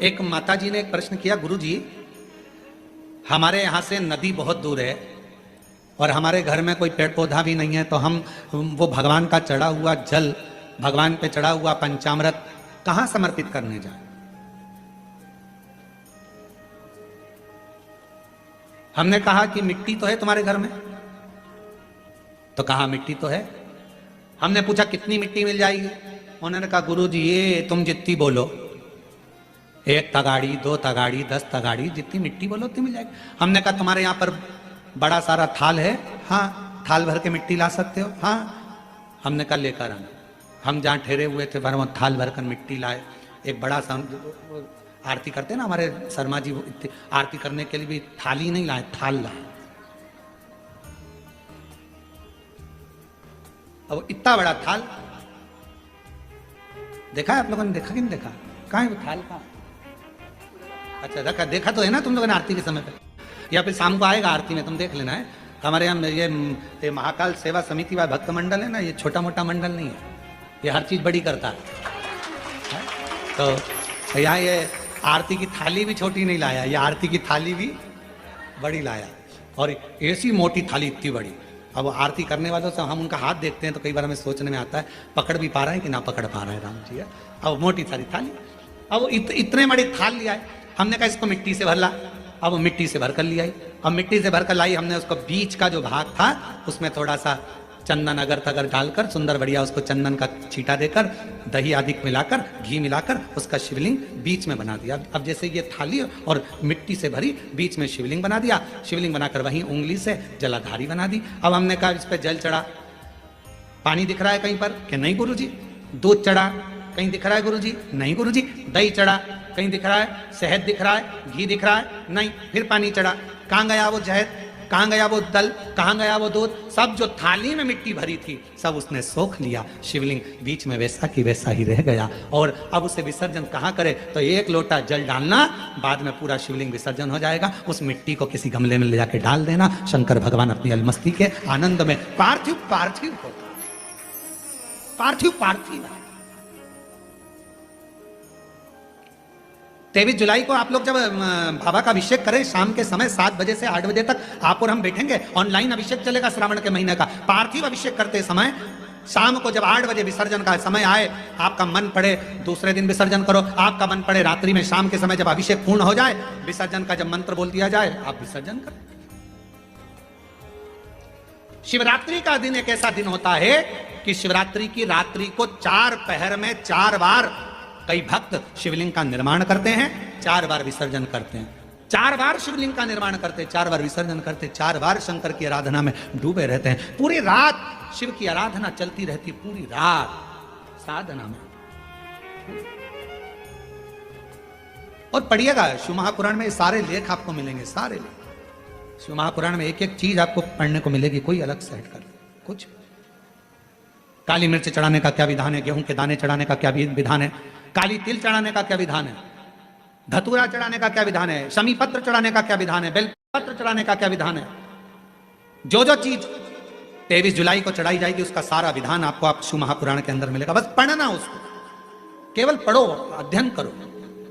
एक माता जी ने एक प्रश्न किया, गुरु जी हमारे यहाँ से नदी बहुत दूर है और हमारे घर में कोई पेड़ पौधा भी नहीं है, तो हम वो भगवान का चढ़ा हुआ जल, भगवान पे चढ़ा हुआ पंचामृत कहां समर्पित करने जाए? हमने कहा कि मिट्टी तो है तुम्हारे घर में, तो कहा मिट्टी तो है। हमने पूछा कितनी मिट्टी मिल जाएगी? उन्होंने कहा गुरु जी ये तुम जितनी बोलो, 1 तगाड़ी 2 तगाड़ी 10 तगाड़ी, जितनी मिट्टी बोलो उतनी मिल जाएगी। हमने कहा तुम्हारे यहाँ पर बड़ा सारा थाल है? हाँ। थाल भर के मिट्टी ला सकते हो? हाँ। हमने कहा लेकर आना। हम जहाँ ठहरे हुए थे वह थाल भर कर मिट्टी लाए। एक बड़ा सा आरती करते ना हमारे शर्मा जी, आरती करने के लिए भी थाली नहीं लाए, थाल लाए। अब इतना बड़ा थाल देखा है आप लोगों ने? देखा कि नहीं देखा? कहाँ है वो थाल? कहाँ? अच्छा देखा तो है ना तुम लोगों ने आरती के समय पे, या फिर शाम को आएगा आरती में, तुम देख लेना है। हमारे यहाँ ये महाकाल सेवा समिति व भक्त मंडल है ना, ये छोटा मोटा मंडल नहीं है, ये हर चीज बड़ी करता है। तो यहाँ ये आरती की थाली भी छोटी नहीं लाया, ये आरती की थाली भी बड़ी लाया, और ऐसी मोटी थाली इतनी बड़ी। अब आरती करने वालों से हम उनका हाथ देखते हैं तो कई बार हमें सोचने में आता है पकड़ भी पा रहा है कि ना पकड़ पा रहा है राम जी। अब मोटी सारी थाली, अब इतने बड़ी थाल लिया है। हमने कहा इसको मिट्टी से भर ला। अब वो मिट्टी से भरकर लिया। अब मिट्टी से भरकर लाई, हमने उसको बीच का जो भाग था उसमें थोड़ा सा चंदन अगर तगर डालकर सुंदर बढ़िया उसको चंदन का छींटा देकर, दही आदि मिलाकर, घी मिलाकर उसका शिवलिंग बीच में बना दिया। अब जैसे ये थाली और मिट्टी से भरी, बीच में शिवलिंग बना दिया। शिवलिंग बनाकर वहीं उंगली से जलाधारी बना दी। अब हमने कहा इस पर जल चढ़ा, पानी दिख रहा है कहीं पर कि नहीं गुरुजी? दूध चढ़ा, कहीं दिख रहा है गुरुजी? नहीं गुरुजी। दही चढ़ा, कहीं दिख रहा है? शहद दिख रहा है? घी दिख रहा है? नहीं। फिर पानी चढ़ा, कहाँ गया वो शहद? कहाँ गया वो दल? कहाँ गया वो दूध? सब जो थाली में मिट्टी भरी थी सब उसने सोख लिया। शिवलिंग बीच में वैसा की वैसा ही रह गया। और अब उसे विसर्जन कहाँ करे? तो 1 लोटा जल डालना, बाद में पूरा शिवलिंग विसर्जन हो जाएगा। उस मिट्टी को किसी गमले में ले जाके डाल देना। शंकर भगवान अपनी अलमस्ती के आनंद में पार्थिव पार्थिव होता, पार्थिव पार्थिव। 23 जुलाई को आप लोग जब बाबा का अभिषेक करें, शाम के समय 7 बजे से 8 बजे तक आप और हम बैठेंगे। ऑनलाइन अभिषेक चलेगा श्रावण के महीने का। पार्थिव अभिषेक करते समय शाम को जब 8 बजे विसर्जन का समय आए, आपका मन पड़े दूसरे दिन विसर्जन करो, आपका मन पड़े रात्रि में, शाम के समय जब अभिषेक पूर्ण हो जाए, विसर्जन का जब मंत्र बोल दिया जाए, आप विसर्जन करें। शिवरात्रि का दिन एक ऐसा दिन होता है कि शिवरात्रि की रात्रि को 4 पहर में 4 बार कई भक्त शिवलिंग का निर्माण करते हैं, 4 बार विसर्जन करते हैं। 4 बार शिवलिंग का निर्माण करते, 4 बार विसर्जन करते, 4 बार शंकर की आराधना में डूबे रहते हैं। पूरी रात शिव की आराधना चलती रहती, पूरी रात साधना में। और पढ़िएगा शिव महापुराण में सारे लेख आपको मिलेंगे, सारे लेख। शिव महापुराण में एक एक चीज आपको पढ़ने को मिलेगी, कोई अलग से हट कर कुछ। काली मिर्च चढ़ाने का क्या विधान है? गेहूं के दाने चढ़ाने का क्या विधान है? काली तिल चढ़ाने का क्या विधान है? धतूरा चढ़ाने का क्या विधान है? शमी पत्र चढ़ाने का क्या विधान है? बेलपत्र चढ़ाने का क्या विधान है? जो चीज 23 जुलाई को चढ़ाई जाएगी उसका सारा विधान आपको आप शिव महापुराण के अंदर मिलेगा। बस पढ़ना उसको, केवल पढ़ो, अध्ययन करो।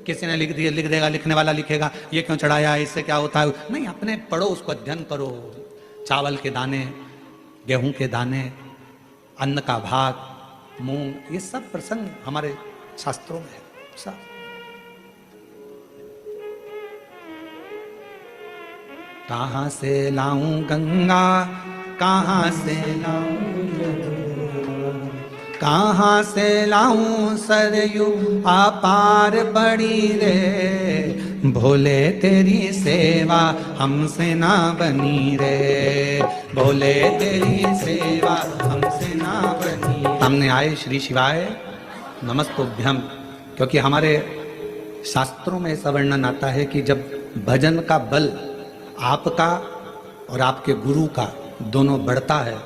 किसी ने लिख देगा, लिखने वाला लिखेगा ये क्यों चढ़ाया, इससे क्या होता है, नहीं, अपने पढ़ो उसको, अध्ययन करो। चावल के दाने, गेहूं के दाने, अन्न का भाग, मूंग, ये सब प्रसंग हमारे शास्त्रों में है सब। कहां से लाऊं गंगा, कहां से लाऊं यमुना, कहां से लाऊं सरयू अपार बड़ी रे, भोले तेरी सेवा हमसे ना बनी रे, भोले तेरी सेवा हमसे ना बनी। हमने आए श्री शिवाय नमस्तुभ्यम, क्योंकि हमारे शास्त्रों में ऐसा वर्णन आता है कि जब भजन का बल आपका और आपके गुरु का दोनों बढ़ता है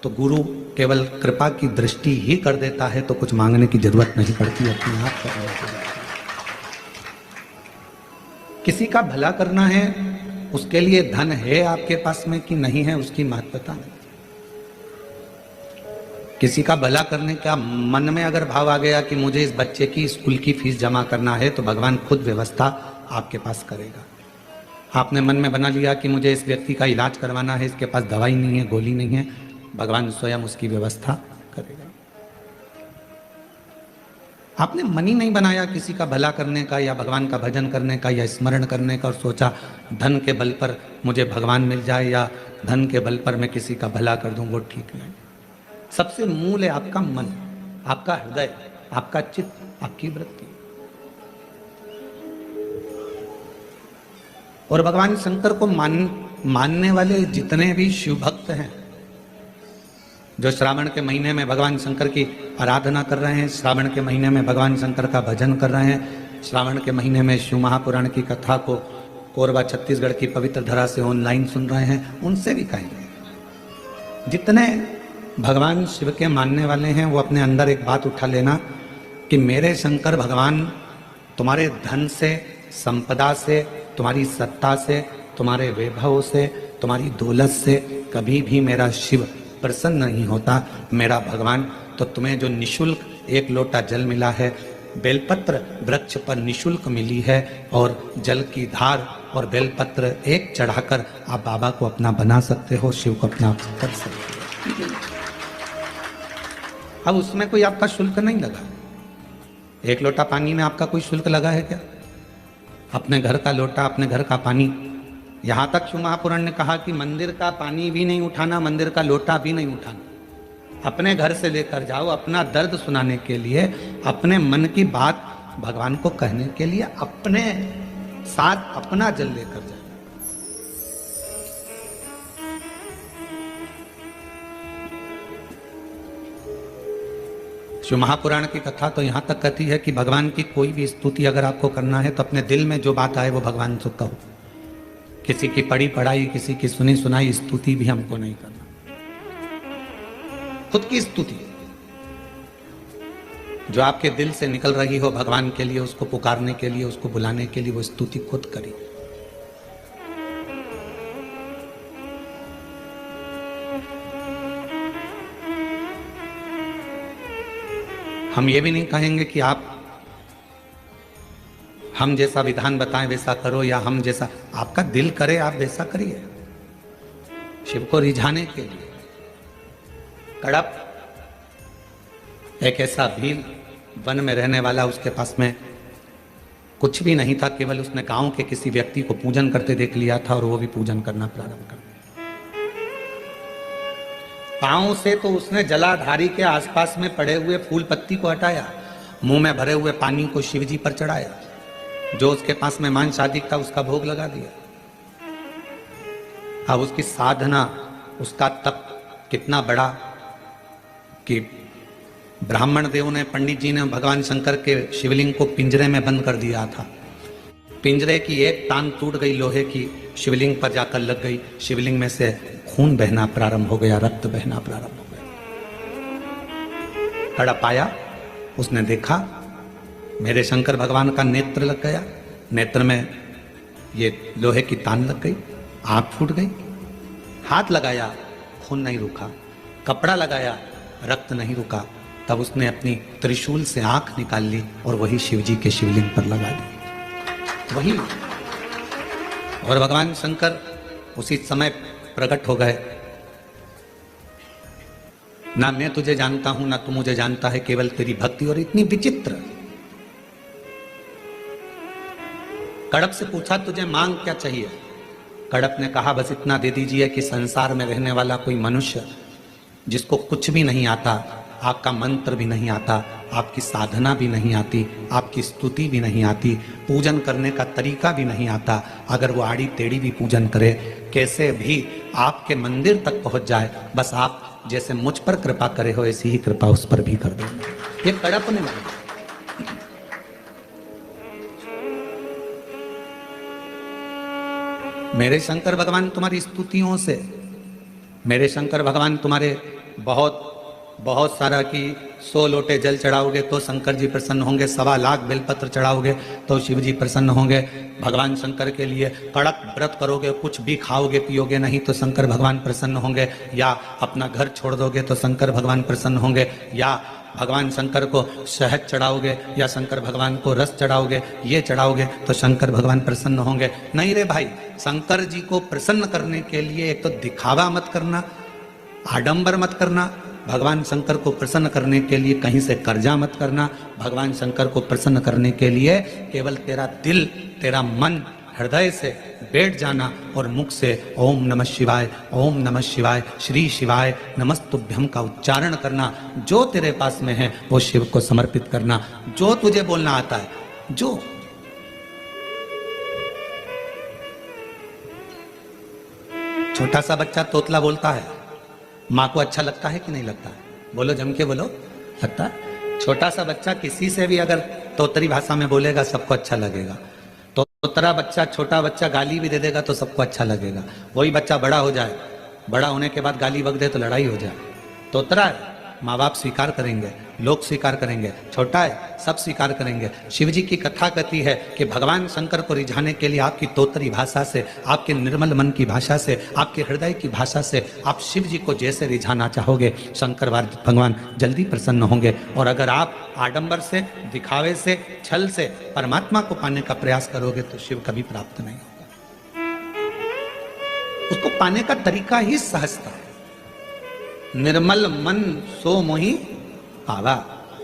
तो गुरु केवल कृपा की दृष्टि ही कर देता है, तो कुछ मांगने की जरूरत नहीं पड़ती, अपने आप करने की। किसी का भला करना है, उसके लिए धन है आपके पास में कि नहीं है उसकी महत्वता नहीं। किसी का भला करने का मन में अगर भाव आ गया कि मुझे इस बच्चे की स्कूल की फीस जमा करना है, तो भगवान खुद व्यवस्था आपके पास करेगा। आपने मन में बना लिया कि मुझे इस व्यक्ति का इलाज करवाना है, इसके पास दवाई नहीं है, गोली नहीं है, भगवान स्वयं उसकी व्यवस्था करेगा। आपने मन ही नहीं बनाया किसी का भला करने का या भगवान का भजन करने का या स्मरण करने का और सोचा धन के बल पर मुझे भगवान मिल जाए या धन के बल पर मैं किसी का भला कर दूं, वो ठीक नहीं। सबसे मूल है आपका मन, आपका हृदय, आपका चित्त, आपकी वृत्ति। और भगवान शंकर को मानने वाले जितने भी शिव भक्त हैं, जो श्रावण के महीने में भगवान शंकर की आराधना कर रहे हैं, श्रावण के महीने में भगवान शंकर का भजन कर रहे हैं, श्रावण के महीने में शिव महापुराण की कथा को कोरबा छत्तीसगढ़ की पवित्र धरा से ऑनलाइन सुन रहे हैं, उनसे भी कहेंगे जितने भगवान शिव के मानने वाले हैं, वो अपने अंदर एक बात उठा लेना कि मेरे शंकर भगवान तुम्हारे धन से, संपदा से, तुम्हारी सत्ता से, तुम्हारे वैभव से, तुम्हारी दौलत से कभी भी मेरा शिव प्रसन्न नहीं होता। मेरा भगवान, तो तुम्हें जो निशुल्क एक लोटा जल मिला है, बेलपत्र वृक्ष पर निशुल्क मिली है, और जल की धार और बेलपत्र एक चढ़ाकर आप बाबा को अपना बना सकते हो, शिव को अपना कर सकते हो। अब उसमें कोई आपका शुल्क नहीं लगा। एक लोटा पानी में आपका कोई शुल्क लगा है क्या? अपने घर का लोटा, अपने घर का पानी, यहां तक शिव महापुराण ने कहा कि मंदिर का पानी भी नहीं उठाना, मंदिर का लोटा भी नहीं उठाना, अपने घर से लेकर जाओ, अपना दर्द सुनाने के लिए, अपने मन की बात भगवान को कहने के लिए अपने साथ अपना जल लेकर जाओ। शिव महापुराण की कथा तो यहां तक कहती है कि भगवान की कोई भी स्तुति अगर आपको करना है तो अपने दिल में जो बात आए वो भगवान से कहो। किसी की पढ़ी पढ़ाई, किसी की सुनी सुनाई स्तुति भी हमको नहीं करना। खुद की स्तुति जो आपके दिल से निकल रही हो भगवान के लिए, उसको पुकारने के लिए, उसको बुलाने के लिए, वो स्तुति खुद करी। हम ये भी नहीं कहेंगे कि आप हम जैसा विधान बताएं वैसा करो, या हम जैसा आपका दिल करे आप वैसा करिए। शिव को रिझाने के लिए कड़प एक ऐसा भील वन में रहने वाला, उसके पास में कुछ भी नहीं था, केवल उसने गांव के किसी व्यक्ति को पूजन करते देख लिया था और वो भी पूजन करना प्रारंभ कर दिया। पांव से तो उसने जलाधारी के आसपास में पड़े हुए फूल पत्ती को हटाया, मुंह में भरे हुए पानी को शिवजी पर चढ़ाया, जो उसके पास में मांस आदि था उसका भोग लगा दिया। अब उसकी साधना, उसका तप कितना बड़ा कि ब्राह्मण देव ने, पंडित जी ने भगवान शंकर के शिवलिंग को पिंजरे में बंद कर दिया था। पिंजरे की एक टांग टूट गई लोहे की, शिवलिंग पर जाकर लग गई, शिवलिंग में से खून बहना प्रारंभ हो गया, रक्त बहना प्रारंभ हो गया। तड़प आया, उसने देखा मेरे शंकर भगवान का नेत्र लग गया, नेत्र में ये लोहे की तान लग गई, आंख फूट गई। हाथ लगाया, खून नहीं रुका, कपड़ा लगाया, रक्त नहीं रुका। तब उसने अपनी त्रिशूल से आंख निकाल ली और वही शिवजी के शिवलिंग पर लगा दी, वही। और भगवान शंकर उसी समय प्रकट हो गए। ना मैं तुझे जानता हूं, ना तू मुझे जानता है, केवल तेरी भक्ति। और इतनी विचित्र। कड़प से पूछा तुझे मांग क्या चाहिए? कड़प ने कहा बस इतना दे दीजिए कि संसार में रहने वाला कोई मनुष्य जिसको कुछ भी नहीं आता, आपका मंत्र भी नहीं आता, आपकी साधना भी नहीं आती, आपकी स्तुति भी नहीं आती, पूजन करने का तरीका भी नहीं आता, अगर वो आड़ी टेढ़ी भी पूजन करे, कैसे भी आपके मंदिर तक पहुंच जाए, बस आप जैसे मुझ पर कृपा करे हो ऐसी ही कृपा उस पर भी कर दो। ये कड़प ने मांगा। मेरे शंकर भगवान तुम्हारी स्तुतियों से, मेरे शंकर भगवान तुम्हारे बहुत बहुत सारा कि 100 लोटे जल चढ़ाओगे तो शंकर जी प्रसन्न होंगे, 1.25 लाख बेलपत्र चढ़ाओगे तो शिव जी प्रसन्न होंगे। भगवान शंकर के लिए कड़क व्रत करोगे, कुछ भी खाओगे पियोगे नहीं तो शंकर भगवान प्रसन्न होंगे। या अपना घर छोड़ दोगे तो शंकर भगवान प्रसन्न होंगे। या भगवान शंकर को शहद चढ़ाओगे या शंकर भगवान को रस चढ़ाओगे, ये चढ़ाओगे तो शंकर भगवान प्रसन्न होंगे। नहीं रे भाई, शंकर जी को प्रसन्न करने के लिए एक तो दिखावा मत करना, आडंबर मत करना। भगवान शंकर को प्रसन्न करने के लिए कहीं से कर्जा मत करना। भगवान शंकर को प्रसन्न करने के लिए केवल तेरा दिल, तेरा मन, हृदय से बैठ जाना और मुख से ओम नमः शिवाय, ओम नमः शिवाय, श्री शिवाय नमस्तुभ्यम का उच्चारण करना। जो तेरे पास में है वो शिव को समर्पित करना, जो तुझे बोलना आता है। जो छोटा सा बच्चा तोतला बोलता है, माँ को अच्छा लगता है कि नहीं लगता है? बोलो, जम के बोलो, लगता है। छोटा सा बच्चा किसी से भी अगर तोतरी भाषा में बोलेगा सबको अच्छा लगेगा। तोतरा बच्चा, छोटा बच्चा गाली भी दे देगा तो सबको अच्छा लगेगा। वही बच्चा बड़ा हो जाए, बड़ा होने के बाद गाली बक दे तो लड़ाई हो जाए। तोतरा है, माँ बाप स्वीकार करेंगे, लोग स्वीकार करेंगे। छोटा है, सब स्वीकार करेंगे। शिव जी की कथा कहती है कि भगवान शंकर को रिझाने के लिए आपकी तोतरी भाषा से, आपके निर्मल मन की भाषा से, आपके हृदय की भाषा से आप शिव जी को जैसे रिझाना चाहोगे शंकर भगवान जल्दी प्रसन्न होंगे। और अगर आप आडंबर से, दिखावे से, छल से परमात्मा को पाने का प्रयास करोगे तो शिव कभी प्राप्त नहीं होगा। उसको पाने का तरीका ही सहजता है। निर्मल मन सो मोहि पावा,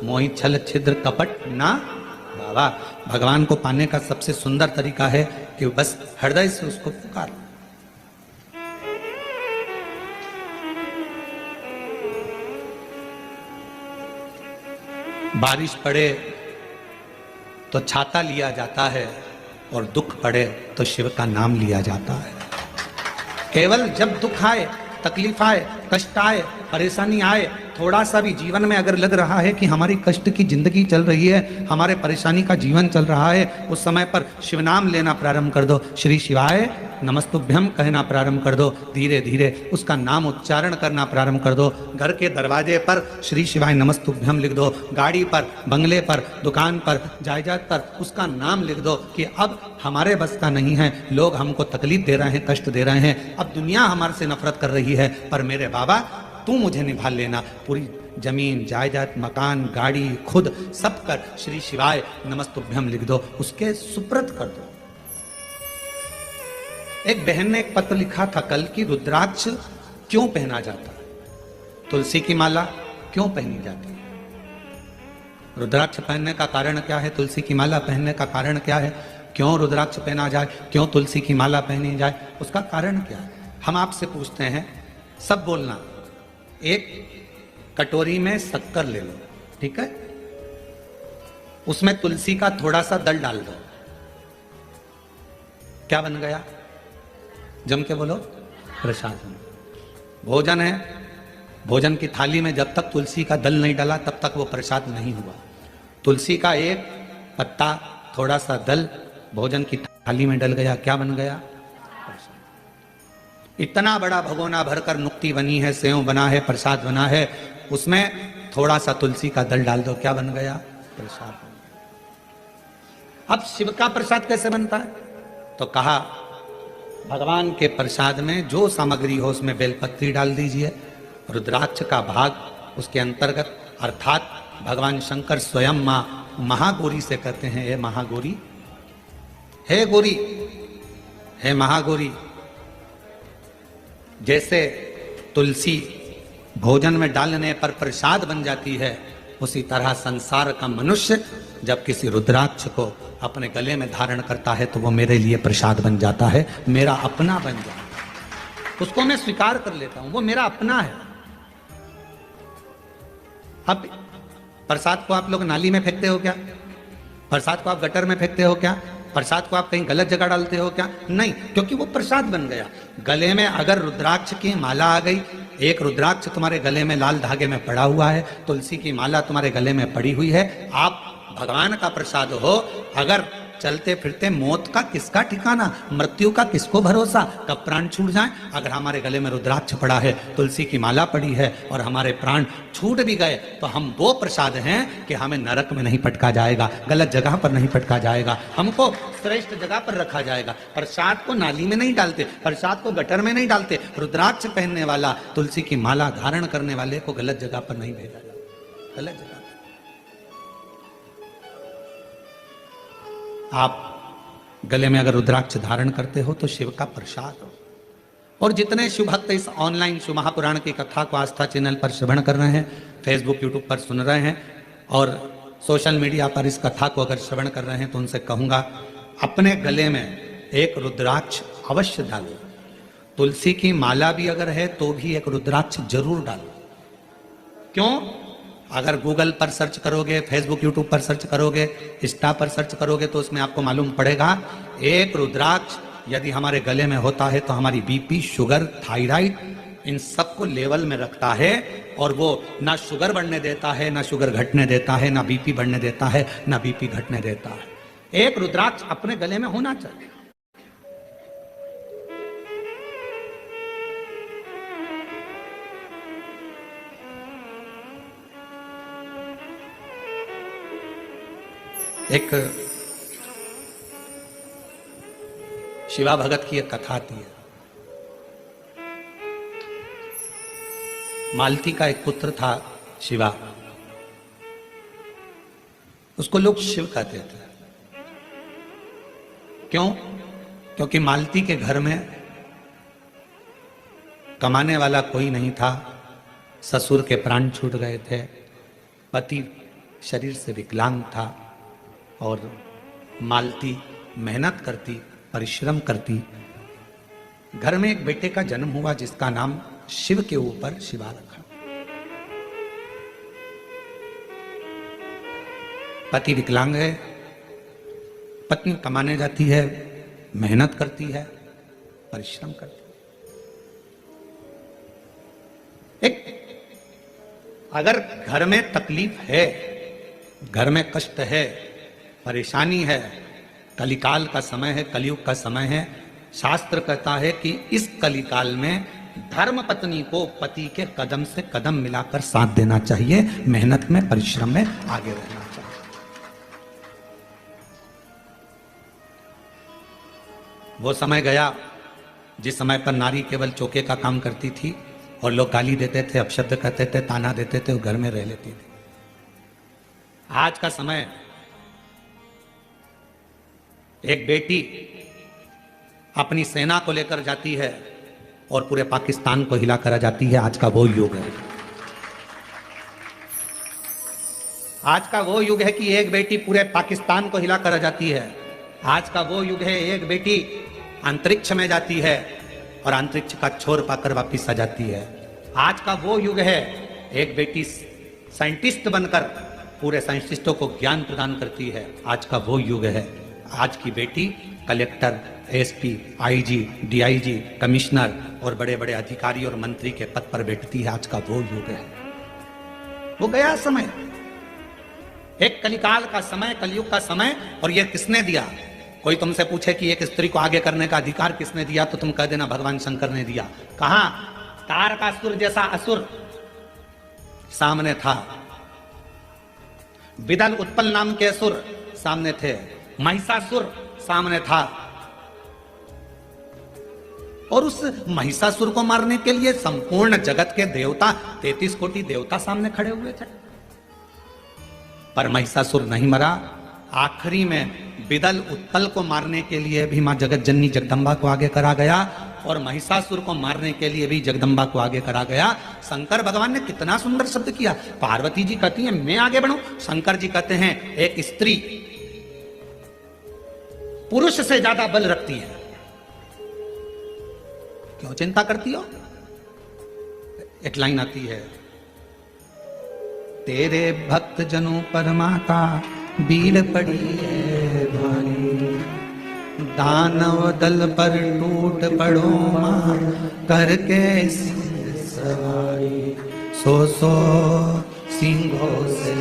मोहि छल छिद्र कपट ना पावा। भगवान को पाने का सबसे सुंदर तरीका है कि बस हृदय से उसको पुकार। बारिश पड़े तो छाता लिया जाता है और दुख पड़े तो शिव का नाम लिया जाता है। केवल जब दुख आए, तकलीफ आए, कष्ट आए, परेशानी आए, थोड़ा सा भी जीवन में अगर लग रहा है कि हमारी कष्ट की जिंदगी चल रही है, हमारे परेशानी का जीवन चल रहा है, उस समय पर शिव नाम लेना प्रारंभ कर दो, श्री शिवाय नमस्तुभ्यम कहना प्रारंभ कर दो। धीरे धीरे उसका नाम उच्चारण करना प्रारंभ कर दो। घर के दरवाजे पर श्री शिवाय नमस्तुभ्यम लिख दो। गाड़ी पर, बंगले पर, दुकान पर, जायदाद पर उसका नाम लिख दो कि अब हमारे बस का नहीं है, लोग हमको तकलीफ दे रहे हैं, कष्ट दे रहे हैं, अब दुनिया हमारे से नफरत कर रही है, पर मेरे बाबा तू मुझे निभा लेना। पूरी जमीन, जायदाद, मकान, गाड़ी, खुद सब कर श्री शिवाय नमस्तुभ्यम लिख दो, उसके सुप्रत कर दो। एक बहन ने एक पत्र लिखा था कल की रुद्राक्ष क्यों पहना जाता है, तुलसी की माला क्यों पहनी जाती है, रुद्राक्ष पहनने का कारण क्या है, तुलसी की माला पहनने का कारण क्या है, क्यों रुद्राक्ष पहना जाए, क्यों तुलसी की माला पहनी जाए, उसका कारण क्या है। हम आपसे पूछते हैं, सब बोलना। एक कटोरी में शक्कर ले लो, ठीक है, उसमें तुलसी का थोड़ा सा दल डाल दो, क्या बन गया, जम के बोलो, प्रसाद। भोजन है, भोजन की थाली में जब तक तुलसी का दल नहीं डाला तब तक वो प्रसाद नहीं हुआ। तुलसी का एक पत्ता, थोड़ा सा दल भोजन की थाली में डल गया, क्या बन गया, प्रसाद। इतना बड़ा भगोना भरकर नुक्ति बनी है, सेव बना है, प्रसाद बना है, उसमें थोड़ा सा तुलसी का दल डाल दो, क्या बन गया, प्रसाद। अब शिव का प्रसाद कैसे बनता है, तो कहा भगवान के प्रसाद में जो सामग्री हो उसमें बेलपत्री डाल दीजिए, रुद्राक्ष का भाग उसके अंतर्गत, अर्थात भगवान शंकर स्वयं मां महागौरी से कहते हैं, हे महागौरी, हे गौरी, हे महागौरी। जैसे तुलसी भोजन में डालने पर प्रसाद बन जाती है, उसी तरह संसार का मनुष्य जब किसी रुद्राक्ष को अपने गले में धारण करता है तो वो मेरे लिए प्रसाद बन जाता है, मेरा अपना बन जाता है, उसको मैं स्वीकार कर लेता हूं, वो मेरा अपना है। अब प्रसाद को आप लोग नाली में फेंकते हो क्या, प्रसाद को आप गटर में फेंकते हो क्या, प्रसाद को आप कहीं गलत जगह डालते हो क्या, नहीं, क्योंकि वो प्रसाद बन गया। गले में अगर रुद्राक्ष की माला आ गई, एक रुद्राक्ष तुम्हारे गले में लाल धागे में पड़ा हुआ है, तुलसी की माला तुम्हारे गले में पड़ी हुई है, आप भगवान का प्रसाद हो। अगर चलते फिरते मौत का किसका ठिकाना, मृत्यु का किसको भरोसा, कब प्राण छूट जाए। अगर हमारे गले में रुद्राक्ष पड़ा है, तुलसी की माला पड़ी है और हमारे प्राण छूट भी गए तो हम वो प्रसाद हैं कि हमें नरक में नहीं पटका जाएगा, गलत जगह पर नहीं पटका जाएगा, हमको श्रेष्ठ जगह पर रखा जाएगा। प्रसाद को नाली में नहीं डालते, प्रसाद को गटर में नहीं डालते। रुद्राक्ष पहनने वाला, तुलसी की माला धारण करने वाले को गलत जगह पर नहीं भेजा जाता, गलत जगह। आप गले में अगर रुद्राक्ष धारण करते हो तो शिव का प्रसाद हो। और जितने शिव भक्त इस ऑनलाइन शिव महापुराण की कथा को आस्था चैनल पर श्रवण कर रहे हैं, फेसबुक यूट्यूब पर सुन रहे हैं और सोशल मीडिया पर इस कथा को अगर श्रवण कर रहे हैं, तो उनसे कहूंगा अपने गले में एक रुद्राक्ष अवश्य डालो। तुलसी की माला भी अगर है तो भी एक रुद्राक्ष जरूर डालो। क्यों? अगर गूगल पर सर्च करोगे, फेसबुक यूट्यूब पर सर्च करोगे, इंस्टा पर सर्च करोगे तो उसमें आपको मालूम पड़ेगा एक रुद्राक्ष यदि हमारे गले में होता है तो हमारी बीपी, शुगर, थायराइड इन सबको लेवल में रखता है और वो ना शुगर बढ़ने देता है, ना शुगर घटने देता है, ना बीपी बढ़ने देता है, ना बीपी घटने देता है। एक रुद्राक्ष अपने गले में होना चाहिए। एक शिवा भगत की एक कथा आती है। मालती का एक पुत्र था शिवा, उसको लोग शिव कहते थे। क्यों? क्योंकि मालती के घर में कमाने वाला कोई नहीं था, ससुर के प्राण छूट गए थे, पति शरीर से विकलांग था और मालती मेहनत करती, परिश्रम करती। घर में एक बेटे का जन्म हुआ जिसका नाम शिव के ऊपर शिवा रखा। पति विकलांग है, पत्नी कमाने जाती है, मेहनत करती है, परिश्रम करती है। अगर घर में तकलीफ है, घर में कष्ट है, परेशानी है, कलिकाल का समय है, कलयुग का समय है, शास्त्र कहता है कि इस कलिकाल में धर्म पत्नी को पति के कदम से कदम मिलाकर साथ देना चाहिए, मेहनत में, परिश्रम में आगे रहना चाहिए। वो समय गया जिस समय पर नारी केवल चौके का काम करती थी और लोग गाली देते थे, अपशब्द कहते थे, ताना देते थे, वो घर में रह लेती थी। आज का समय एक बेटी अपनी सेना को लेकर जाती है और पूरे पाकिस्तान को हिला कर जाती है। आज का वो युग है, आज का वो युग है कि एक बेटी पूरे पाकिस्तान को हिला कर जाती है। आज का वो युग है एक बेटी अंतरिक्ष में जाती है और अंतरिक्ष का छोर पाकर वापिस आ जाती है। आज का वो युग है एक बेटी साइंटिस्ट बनकर पूरे साइंटिस्टों को ज्ञान प्रदान करती है। आज का वो युग है। आज की बेटी collector, SP, IG, DIG, commissioner और बड़े बड़े अधिकारी और मंत्री के पद पर बैठती है। आज का वो युग है। वो गया समय, एक कलिकाल का समय, कलयुग का समय। और ये किसने दिया? कोई तुमसे पूछे कि एक स्त्री को आगे करने का अधिकार किसने दिया, तो तुम कह देना भगवान शंकर ने दिया। कहां? तारकासुर जैसा असुर सामने था, विदल उत्पल नाम के असुर सामने थे, महिषासुर सामने था और उस महिषासुर को मारने के लिए संपूर्ण जगत के देवता, 33 कोटि देवता सामने खड़े हुए थे। पर महिषासुर नहीं मरा। आखिरी में विदल उत्पल को मारने के लिए भी मां जगत जननी जगदम्बा को आगे करा गया और महिषासुर को मारने के लिए भी जगदम्बा को आगे करा गया। शंकर भगवान ने कितना सुंदर शब्द किया। पार्वती जी कहती हैं मैं आगे बढ़ूं, शंकर जी कहते हैं एक स्त्री पुरुष से ज्यादा बल रखती है, क्यों चिंता करती हो? एक लाइन आती है, तेरे भक्त जनों पर माता बीड़ पड़ी है भारी, दानव दल पर टूट पड़ो मां करके सवारी, सो सिंहों से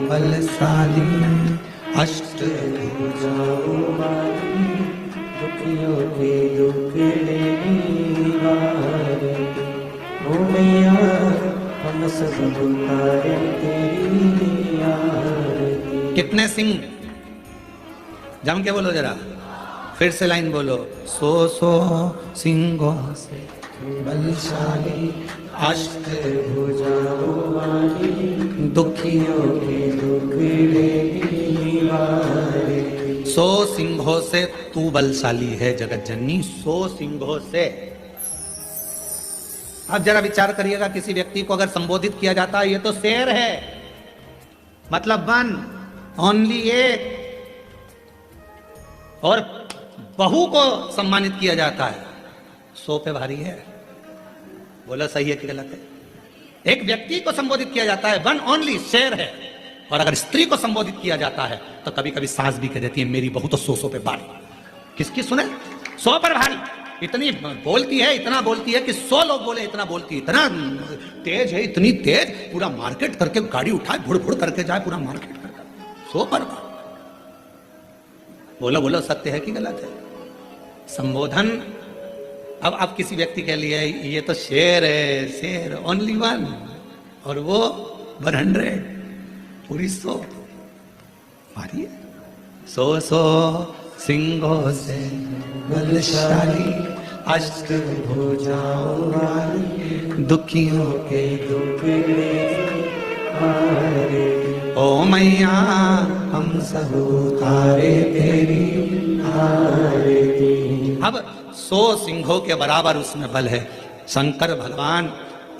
बलशाली अष्टभुजाओं वाली दुखियों के दुख लेने वाली ओ मैया हम सब उतारे तेरी आरती। कितने सिंह? जम के बोलो जरा, फिर से लाइन बोलो। सो सिंहों से बलशाली अष्टभुजाओं वाली दुखियों के दुख लेने वाली। 100 सिंहों से तू बलशाली है जगत जननी, 100 सिंहों से। अब जरा विचार करिएगा, किसी व्यक्ति को अगर संबोधित किया जाता है ये तो शेर है, मतलब वन ओनली एक, और बहू को सम्मानित किया जाता है 100 पे भारी है। बोला सही है कि गलत है? एक व्यक्ति को संबोधित किया जाता है वन ओनली, शेर है, और अगर स्त्री को संबोधित किया जाता है तो कभी कभी सास भी कह देती है मेरी बहू तो 100 पे भारी। किसकी सुने? 100 पर भारी। इतनी बोलती है, इतना बोलती है कि 100 लोग बोले इतना बोलती है, इतना तेज है, इतनी तेज पूरा मार्केट करके गाड़ी उठाए भुड़ भुड़ करके जाए पूरा मार्केट करके 100 पर भारी। बोलो बोलो सत्य है कि गलत है? संबोधन। अब किसी व्यक्ति के लिए ये तो शेर है, शेर ओनली वन, और वो 100 पूरी 100 भारी है। 100 सिंहों से बलशाली अष्टभुजाओं वाली दुखियों के दुख लेने वाली ओ मैया हम सब उतारे तेरी आरती। अब 100 सिंहों के बराबर उसमें बल है। शंकर भगवान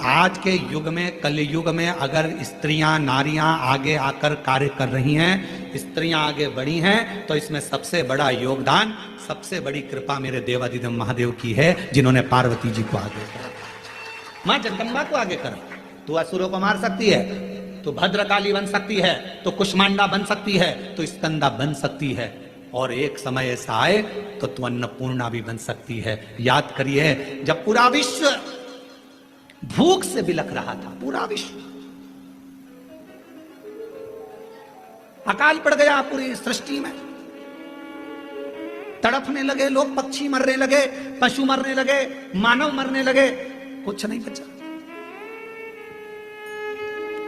आज के युग में, कलयुग में अगर स्त्रियां नारियां आगे आकर कार्य कर रही हैं, स्त्रियां आगे बढ़ी हैं, तो इसमें सबसे बड़ा योगदान, सबसे बड़ी कृपा मेरे देवादिदेव महादेव की है, जिन्होंने पार्वती जी को आगे करा, मां जगदम्बा को आगे करा। तू असुरों को मार सकती है, तो भद्रकाली बन सकती है, तो कुष्मांडा बन सकती है, तो स्कंदा बन सकती है, और एक समय ऐसा आए तो तू अन्नपूर्णा भी बन सकती है। याद करिए, जब पूरा विश्व भूख से बिलख रहा था, पूरा विश्व, अकाल पड़ गया पूरी सृष्टि में, तड़पने लगे लोग, पक्षी मरने लगे, पशु मरने लगे, मानव मरने लगे, कुछ नहीं बचा।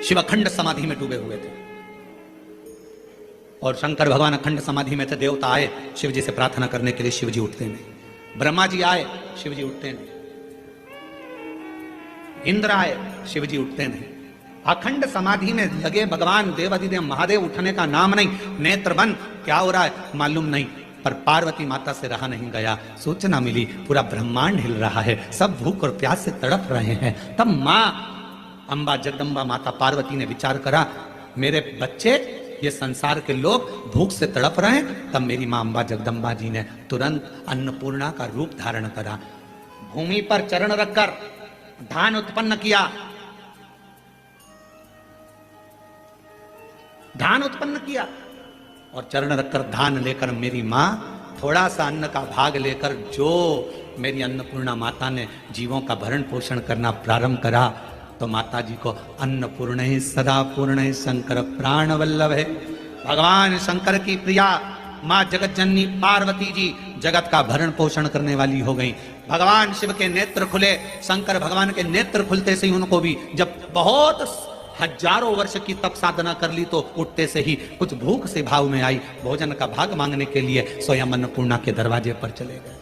शिव अखंड समाधि में डूबे हुए थे, और शंकर भगवान अखंड समाधि में थे। देवता आए शिव जी से प्रार्थना करने के लिए, शिव जी उठते नहीं। ब्रह्मा जी आए, शिव जी उठते नहीं। इंद्र आए, शिव जी उठते नहीं। अखंड समाधि में लगे भगवान देवादिदेव महादेव, उठने का नाम नहीं, नेत्र बंद, क्या हो रहा है मालूम नहीं। पर पार्वती माता से रहा नहीं गया, सूचना मिली पूरा ब्रह्मांड हिल रहा है, सब भूख और प्यास से तड़प रहे हैं। तब मां अंबा जगदम्बा माता पार्वती ने विचार करा, मेरे बच्चे, ये संसार के लोग भूख से तड़प रहे हैं। तब मेरी मां अंबा जगदम्बा जी ने तुरंत अन्नपूर्णा का रूप धारण करा, भूमि पर चरण रखकर धान उत्पन्न किया, धान उत्पन्न किया, और चरण रखकर धान लेकर मेरी मां थोड़ा सा अन्न का भाग लेकर, जो मेरी अन्नपूर्णा माता ने जीवों का भरण पोषण करना प्रारंभ करा, तो माता जी को अन्नपूर्ण सदा पूर्ण शंकर प्राण वल्लभ है। भगवान शंकर की प्रिया मां जगत जननी पार्वती जी जगत का भरण पोषण करने वाली हो गई। भगवान शिव के नेत्र खुले, शंकर भगवान के नेत्र खुलते से ही उनको भी, जब बहुत हजारों वर्ष की तप साधना कर ली, तो उठते से ही कुछ भूख से भाव में आई, भोजन का भाग मांगने के लिए स्वयं अन्नपूर्णा के दरवाजे पर चले गए।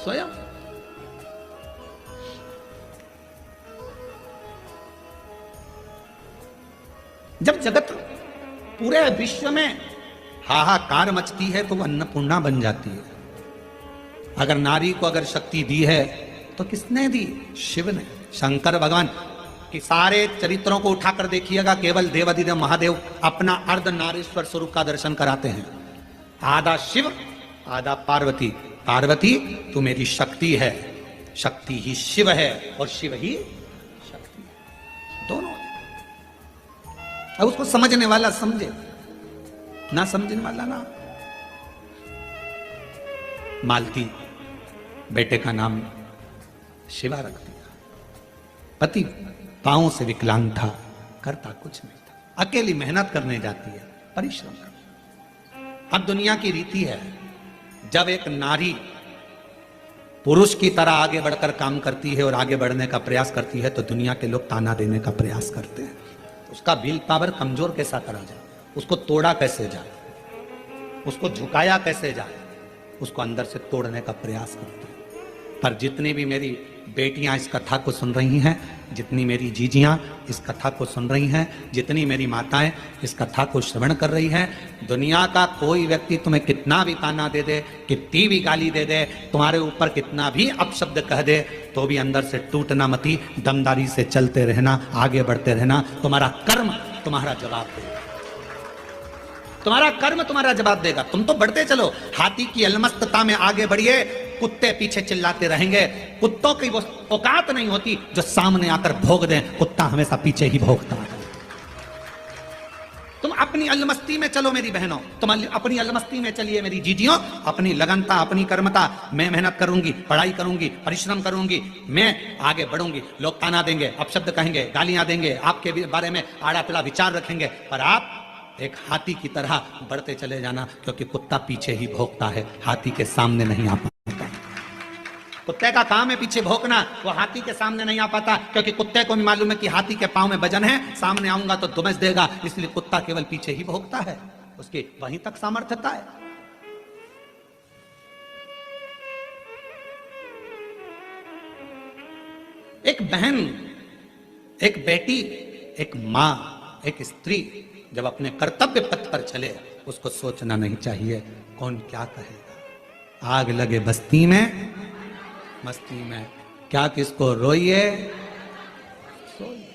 स्वयं जब जगत पूरे विश्व में हाहाकार मचती है तो वो अन्नपूर्णा बन जाती है। अगर नारी को अगर शक्ति दी है तो किसने दी? शिव ने। शंकर भगवान कि सारे चरित्रों को उठाकर देखिएगा, केवल देवादिदेव महादेव अपना अर्ध नारीश्वर स्वरूप का दर्शन कराते हैं। आधा शिव आधा पार्वती। पार्वती तू मेरी शक्ति है, शक्ति ही शिव है और शिव ही शक्ति है, दोनों। अब उसको समझने वाला समझे, ना समझने वाला ना। मालती बेटे का नाम शिवा रख दिया। पति पांव से विकलांग था, करता कुछ नहीं था, अकेली मेहनत करने जाती है, परिश्रम कर। अब दुनिया की रीति है, जब एक नारी पुरुष की तरह आगे बढ़कर काम करती है और आगे बढ़ने का प्रयास करती है तो दुनिया के लोग ताना देने का प्रयास करते हैं। उसका विल पावर कमजोर कैसा करा जाए, उसको तोड़ा कैसे जाए, उसको झुकाया कैसे जाए, उसको अंदर से तोड़ने का प्रयास करते हैं। पर जितनी भी मेरी बेटियां इस कथा को सुन रही हैं, जितनी मेरी जीजियां इस कथा को सुन रही हैं, जितनी मेरी माताएं इस कथा को श्रवण कर रही हैं, दुनिया का कोई व्यक्ति तुम्हें कितना भी ताना दे दे, कितनी भी गाली दे दे, तुम्हारे ऊपर कितना भी अपशब्द कह दे, तो भी अंदर से टूटना मती, दमदारी से चलते रहना, आगे बढ़ते रहना। तुम्हारा कर्म तुम्हारा जवाब देगा, तुम्हारा कर्म तुम्हारा जवाब देगा। तुम तो बढ़ते चलो, हाथी की अलमस्तता में आगे बढ़िए, कुत्ते पीछे चिल्लाते रहेंगे। कुत्तों की वो औकात नहीं होती जो सामने आकर भोग दें, कुत्ता हमेशा पीछे ही भोगता है। तुम अपनी अलमस्ती में चलो मेरी बहनों, तुम अपनी अलमस्ती में चलिए मेरी जीजियों, अपनी लगनता, अपनी कर्मता। मैं मेहनत करूंगी, पढ़ाई करूंगी, परिश्रम करूंगी, मैं आगे बढ़ूंगी। लोग ताना देंगे, अपशब्द कहेंगे, गालियां देंगे, आपके बारे में आड़ा टेढ़ा विचार रखेंगे, पर आप एक हाथी की तरह बढ़ते चले जाना, क्योंकि कुत्ता पीछे ही भोंकता है, हाथी के सामने नहीं आ पाता। कुत्ते का काम है पीछे भोंकना, वो हाथी के सामने नहीं आ पाता, क्योंकि कुत्ते को भी मालूम है कि हाथी के पांव में वजन है, सामने आऊंगा तो दुमस देगा, इसलिए कुत्ता केवल पीछे ही भोंकता है, उसकी वहीं तक सामर्थ्यता है। एक बहन, एक बेटी, एक मां, एक स्त्री जब अपने कर्तव्य पथ पर चले, उसको सोचना नहीं चाहिए कौन क्या कहेगा। आग लगे बस्ती में, मस्ती में, क्या किसको रोइए सोइए,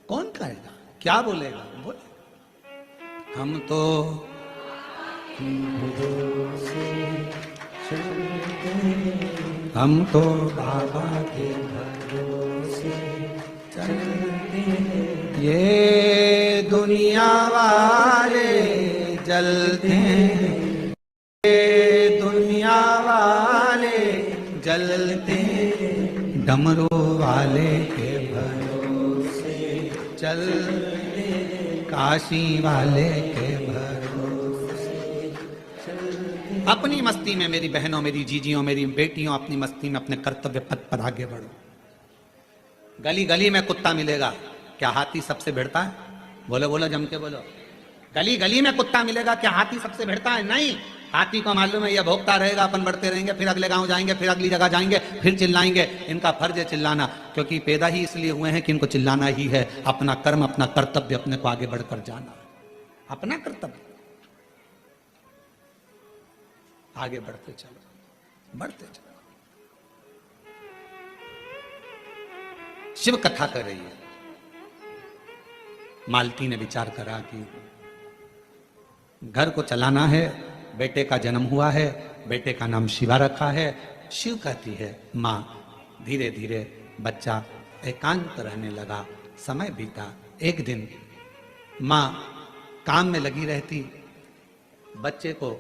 कौन कहेगा, क्या बोलेगा, बोले। हम तो बाबा के भरोसे चलते हैं। ये दुनिया वाले जलते हैं, ये दुनिया वाले जलते हैं, डमरू वाले के भरोसे चलते हैं, काशी वाले के भरोसे चलते हैं। अपनी मस्ती में मेरी बहनों, मेरी जीजियों, मेरी बेटियों, अपनी मस्ती में अपने कर्तव्य पथ पर आगे बढ़ो। गली गली में कुत्ता मिलेगा, क्या हाथी सबसे भिड़ता है? बोलो बोलो, जम के बोलो। गली गली में कुत्ता मिलेगा, क्या हाथी सबसे भिड़ता है? नहीं। हाथी को मालूम है यह भोगता रहेगा, अपन बढ़ते रहेंगे, फिर अगले गांव जाएंगे, फिर अगली जगह जाएंगे, फिर चिल्लाएंगे। इनका फर्ज है चिल्लाना, क्योंकि पैदा ही इसलिए हुए हैं कि इनको चिल्लाना ही है। अपना कर्म, अपना कर्तव्य, अपने को आगे बढ़कर जाना, अपना कर्तव्य। आगे बढ़ते चलो, बढ़ते चलो। शिव कथा कर रही है। मालती ने विचार करा कि घर को चलाना है, बेटे का जन्म हुआ है, बेटे का नाम शिवा रखा है। शिव कहती है माँ। धीरे धीरे बच्चा एकांत रहने लगा, समय बीता। एक दिन माँ काम में लगी रहती, बच्चे को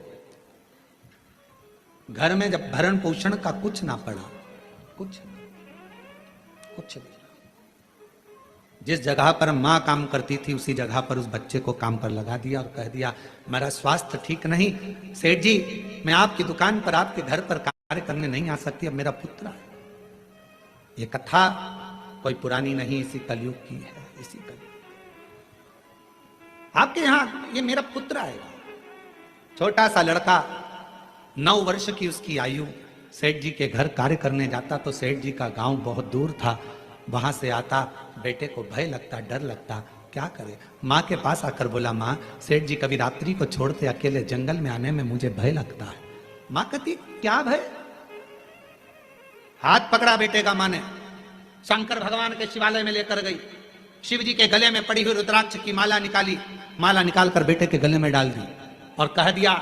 घर में जब भरण पोषण का कुछ ना पड़ा, कुछ नहीं। जिस जगह पर माँ काम करती थी उसी जगह पर उस बच्चे को काम पर लगा दिया और कह दिया मेरा स्वास्थ्य ठीक नहीं, सेठ जी मैं आपकी दुकान पर, आपके घर पर कार्य करने नहीं आ सकती, अब मेरा पुत्र है। ये कथा कोई पुरानी नहीं, इसी कलयुग की है, इसी कलयुग। आपके यहां ये मेरा पुत्र आएगा। छोटा सा लड़का, 9 वर्ष की उसकी आयु, सेठ जी के घर कार्य करने जाता तो सेठ जी का गांव बहुत दूर था। वहां से आता, बेटे को भय लगता, डर लगता, क्या करे। माँ के पास आकर बोला माँ, सेठ जी कभी रात्रि को छोड़ते अकेले जंगल में आने में मुझे भय लगता है। माँ कहती क्या भय? हाथ पकड़ा बेटे का माँ ने, शंकर भगवान के शिवालय में लेकर गई, शिव जी के गले में पड़ी हुई रुद्राक्ष की माला निकाली, माला निकालकर बेटे के गले में डाल दी और कह दिया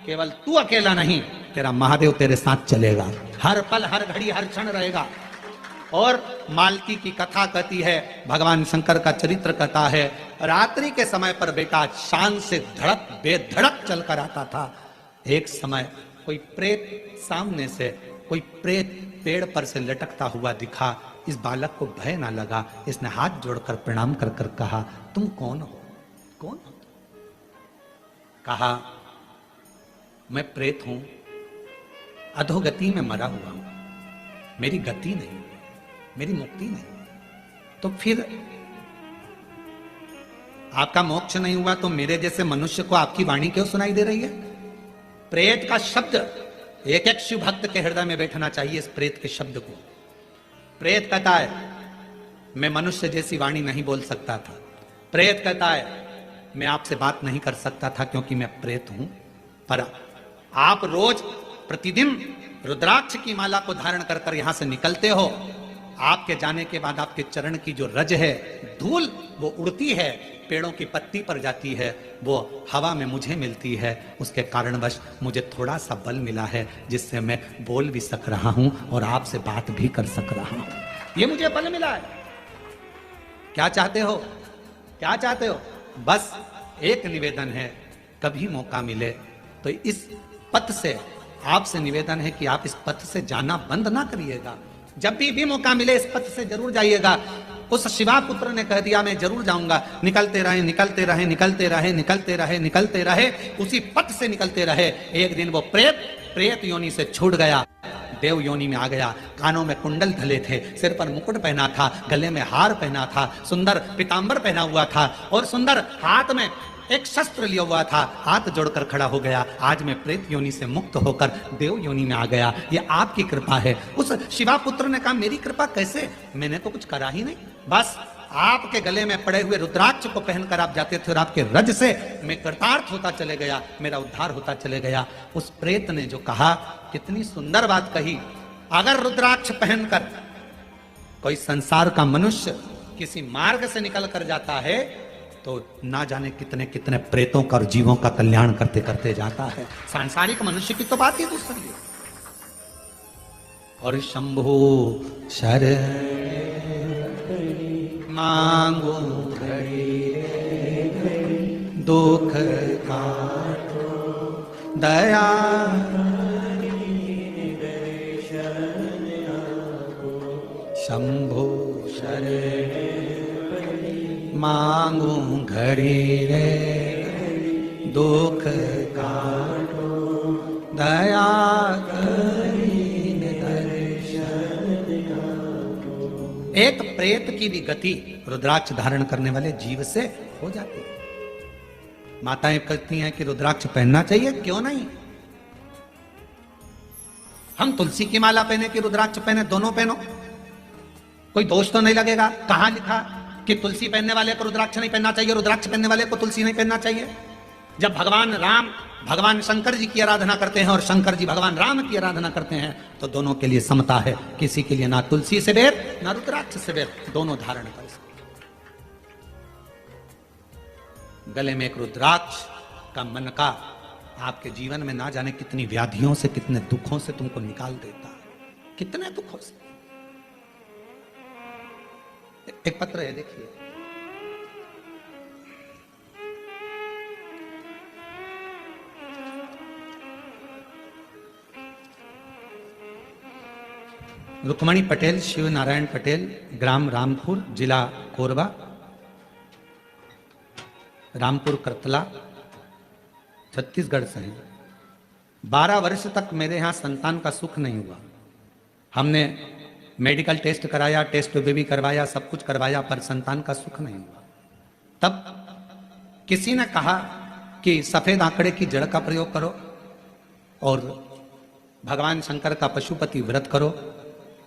केवल तू अकेला नहीं, तेरा महादेव तेरे साथ चलेगा, हर पल हर घड़ी हर क्षण रहेगा। और मालती की कथा कहती है, भगवान शंकर का चरित्र कहता है, रात्रि के समय पर बेटा शान से धड़क बेधड़क चलकर आता था। एक समय कोई प्रेत सामने से, कोई प्रेत पेड़ पर से लटकता हुआ दिखा। इस बालक को भय ना लगा, इसने हाथ जोड़कर प्रणाम कर कर कहा तुम कौन हो? कौन हो? कहा मैं प्रेत हूं, अधोगति में मरा हुआ हूं, मेरी गति नहीं, मेरी मुक्ति नहीं। तो फिर आपका मोक्ष नहीं हुआ तो मेरे जैसे मनुष्य को आपकी वाणी क्यों सुनाई दे रही है? प्रेत का शब्द एक एक शिव भक्त के हृदय में बैठना चाहिए। इस प्रेत के शब्द को प्रेत कहता है मैं मनुष्य जैसी वाणी नहीं बोल सकता था। प्रेत कहता है मैं आपसे बात नहीं कर सकता था क्योंकि मैं प्रेत हूं। पर आप रोज प्रतिदिन रुद्राक्ष की माला को धारण कर कर यहां से निकलते हो। आपके जाने के बाद आपके चरण की जो रज है, धूल, वो उड़ती है, पेड़ों की पत्ती पर जाती है, वो हवा में मुझे मिलती है। उसके कारणवश मुझे थोड़ा सा बल मिला है जिससे मैं बोल भी सक रहा हूं और आपसे बात भी कर सक रहा हूं। ये मुझे बल मिला है। क्या चाहते हो? क्या चाहते हो? बस एक निवेदन है, कभी मौका मिले तो इस पथ से आपसे निवेदन है कि आप इस पथ से जाना बंद ना करिएगा। जब भी मौका मिले इस पथ से जरूर जाइएगा। उस शिवा पुत्र ने कह दिया मैं जरूर जाऊंगा। निकलते रहे, निकलते रहे, निकलते रहे, निकलते रहे, निकलते रहे, उसी पथ से निकलते रहे। एक दिन वो प्रेत योनि से छूट गया, देव योनि में आ गया। कानों में कुंडल धले थे, सिर पर मुकुट पहना था, गले में हार पहना था, सुंदर पीतांबर पहना हुआ था और सुंदर हाथ में एक शस्त्र लिया हुआ था। हाथ जोड़कर खड़ा हो गया, आज मैं प्रेत योनि से मुक्त होकर देव योनि में आ गया। ये आपकी कृपा है। उस शिवा पुत्र ने कहा मेरी कृपा कैसे? मैंने तो कुछ करा ही नहीं, बस आपके गले में पड़े हुए रुद्राक्ष को पहनकर आप जाते थे और आपके रज से मैं कृतार्थ होता चले गया, मेरा उद्धार होता चले गया। उस प्रेत ने जो कहा, कितनी सुंदर बात कही। अगर रुद्राक्ष पहनकर कोई संसार का मनुष्य किसी मार्ग से निकल कर जाता है तो ना जाने कितने कितने प्रेतों का और जीवों का कल्याण करते करते जाता है। सांसारिक मनुष्य की तो बात ही दूसरी है। और शंभो शरण मांगो दुख काटो दया शंभो शरण मांगू घड़ी रे दुख काटो दया करीन दर्शन। एक प्रेत की भी गति रुद्राक्ष धारण करने वाले जीव से हो जाती है। माताएं कहती हैं कि रुद्राक्ष पहनना चाहिए, क्यों नहीं? हम तुलसी की माला पहने कि रुद्राक्ष पहने, दोनों पहनो, कोई दोष तो नहीं लगेगा। कहां लिखा कि तुलसी पहनने वाले को रुद्राक्ष नहीं पहनना चाहिए, रुद्राक्ष पहनने वाले को तुलसी नहीं पहनना चाहिए? जब भगवान राम भगवान शंकर जी की आराधना करते हैं और शंकर जी भगवान राम की आराधना करते हैं तो दोनों के लिए समता है। किसी के लिए ना तुलसी से बैर ना रुद्राक्ष से बैर, दोनों धारण कर सकते। गले में एक रुद्राक्ष का मनका आपके जीवन में ना जाने कितनी व्याधियों से, कितने दुखों से तुमको निकाल देता है, कितने दुखों से। एक पत्र है, देखिए। रुक्मणी पटेल, शिव नारायण पटेल, ग्राम रामपुर, जिला कोरबा, रामपुर करतला, छत्तीसगढ़ से हैं। 12 वर्ष तक मेरे यहाँ संतान का सुख नहीं हुआ। हमने मेडिकल टेस्ट कराया, टेस्ट बेबी करवाया, सब कुछ करवाया, पर संतान का सुख नहीं हुआ। तब किसी ने कहा कि सफेद आंकड़े की जड़ का प्रयोग करो और भगवान शंकर का पशुपति व्रत करो।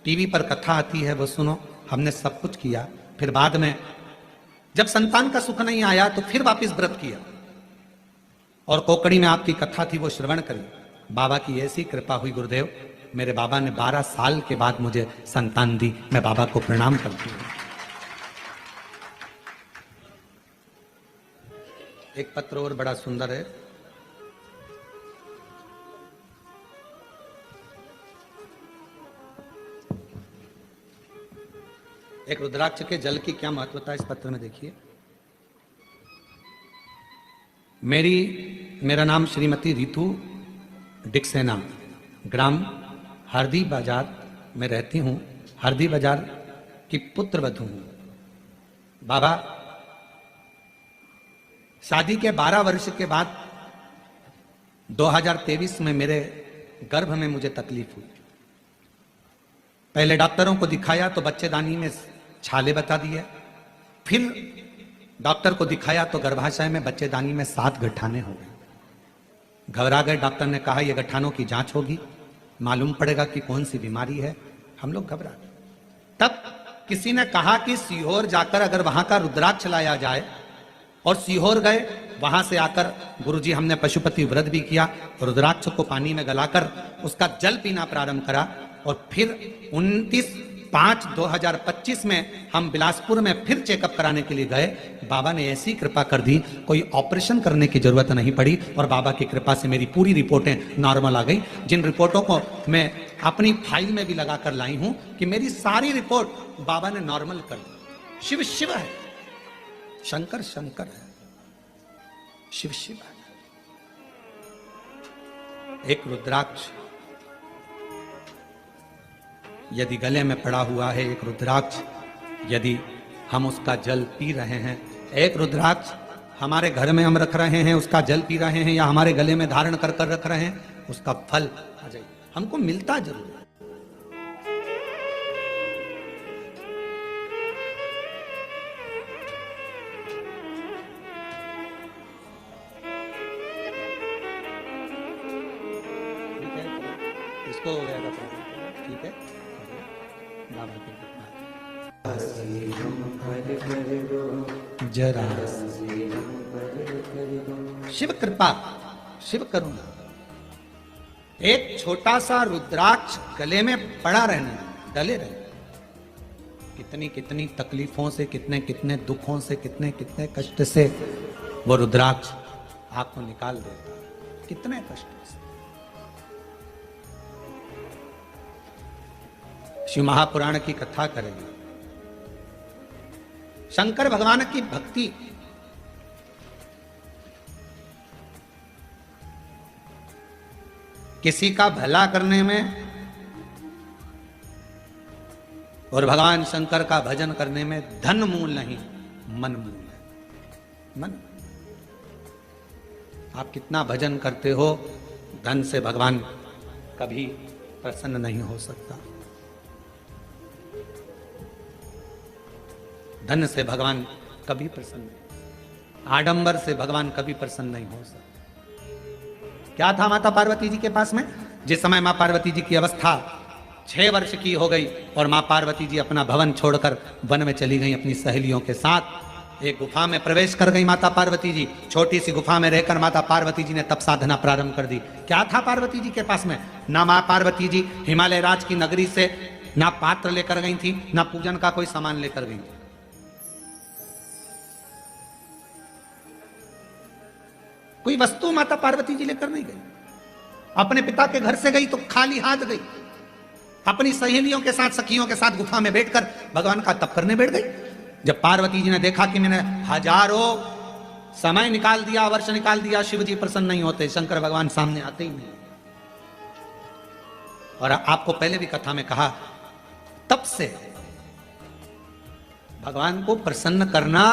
टीवी पर कथा आती है वो सुनो। हमने सब कुछ किया। फिर बाद में जब संतान का सुख नहीं आया तो फिर वापस व्रत किया और कोकड़ी में आपकी कथा थी वो श्रवण करी। बाबा की ऐसी कृपा हुई गुरुदेव, मेरे बाबा ने 12 साल के बाद मुझे संतान दी। मैं बाबा को प्रणाम करती हूँ। एक पत्र और बड़ा सुंदर है। एक रुद्राक्ष के जल की क्या महत्वता है इस पत्र में देखिए। मेरा नाम श्रीमती रितु डिक्सेना, ग्राम हरदी बाजार में रहती हूँ। हरदी बाजार की पुत्र वधू हूँ। बाबा, शादी के 12 वर्ष के बाद 2023 में मेरे गर्भ में मुझे तकलीफ हुई। पहले डॉक्टरों को दिखाया तो बच्चेदानी में छाले बता दिए, फिर डॉक्टर को दिखाया तो गर्भाशय में बच्चेदानी में 7 गठाने हो गए। घबरा गए, डॉक्टर ने कहा ये गठानों की जांच होगी, मालूम पड़ेगा कि कौन सी बीमारी है। हम लोग घबरा गए। तब किसी ने कहा कि सीहोर जाकर अगर वहां का रुद्राक्ष लाया जाए, और सीहोर गए, वहां से आकर गुरुजी हमने पशुपति व्रत भी किया, रुद्राक्ष को पानी में गलाकर उसका जल पीना प्रारंभ करा। और फिर 29/5/2025 में हम बिलासपुर में फिर चेकअप कराने के लिए गए। बाबा ने ऐसी कृपा कर दी, कोई ऑपरेशन करने की जरूरत नहीं पड़ी, और बाबा की कृपा से मेरी पूरी रिपोर्टें नॉर्मल आ गई, जिन रिपोर्टों को मैं अपनी फाइल में भी लगाकर लाई हूं कि मेरी सारी रिपोर्ट बाबा ने नॉर्मल कर दी। शिव शिव है, शंकर शंकर है, शिव शिव है। एक रुद्राक्ष यदि गले में पड़ा हुआ है, एक रुद्राक्ष यदि हम उसका जल पी रहे हैं, एक रुद्राक्ष हमारे घर में हम रख रहे हैं, उसका जल पी रहे हैं, या हमारे गले में धारण कर कर रख रहे हैं, उसका फल आ जाए, हमको मिलता जरूर है। इसको हो गया, ठीक है, बाबा की कृपा जरा शिव कृपा, शिव करुणा। एक छोटा सा रुद्राक्ष गले में पड़ा रहने, डले रहे, कितनी कितनी तकलीफों से, कितने कितने दुखों से, कितने कितने कष्ट से वो रुद्राक्ष आपको निकाल देता, कितने कष्ट से। शिव महापुराण की कथा करेंगे, शंकर भगवान की भक्ति, किसी का भला करने में और भगवान शंकर का भजन करने में धन मूल नहीं, मन मूल है। मन, आप कितना भजन करते हो, धन से भगवान कभी प्रसन्न नहीं हो सकता। धन से भगवान कभी प्रसन्न नहीं, आडंबर से भगवान कभी प्रसन्न नहीं हो सकता। क्या था माता पार्वती जी के पास में? जिस समय मां पार्वती जी की अवस्था 6 वर्ष की हो गई और मां पार्वती जी अपना भवन छोड़कर वन में चली गई अपनी सहेलियों के साथ, एक गुफा में प्रवेश कर गई माता पार्वती जी। छोटी सी गुफा में रहकर माता पार्वती जी ने तप साधना प्रारंभ कर दी। क्या था पार्वती जी के पास में? ना मां पार्वती जी हिमालय राज की नगरी से ना पात्र लेकर गई थी, ना पूजन का कोई सामान लेकर गई थी। कोई वस्तु माता पार्वती जी लेकर नहीं गई। अपने पिता के घर से गई तो खाली हाथ गई, अपनी सहेलियों के साथ, सखियों के साथ गुफा में बैठकर भगवान का तप करने बैठ गई। जब पार्वती जी ने देखा कि मैंने हजारों समय निकाल दिया, वर्ष निकाल दिया, शिव जी प्रसन्न नहीं होते, शंकर भगवान सामने आते ही नहीं। और आपको पहले भी कथा में कहा, तप से भगवान को प्रसन्न करना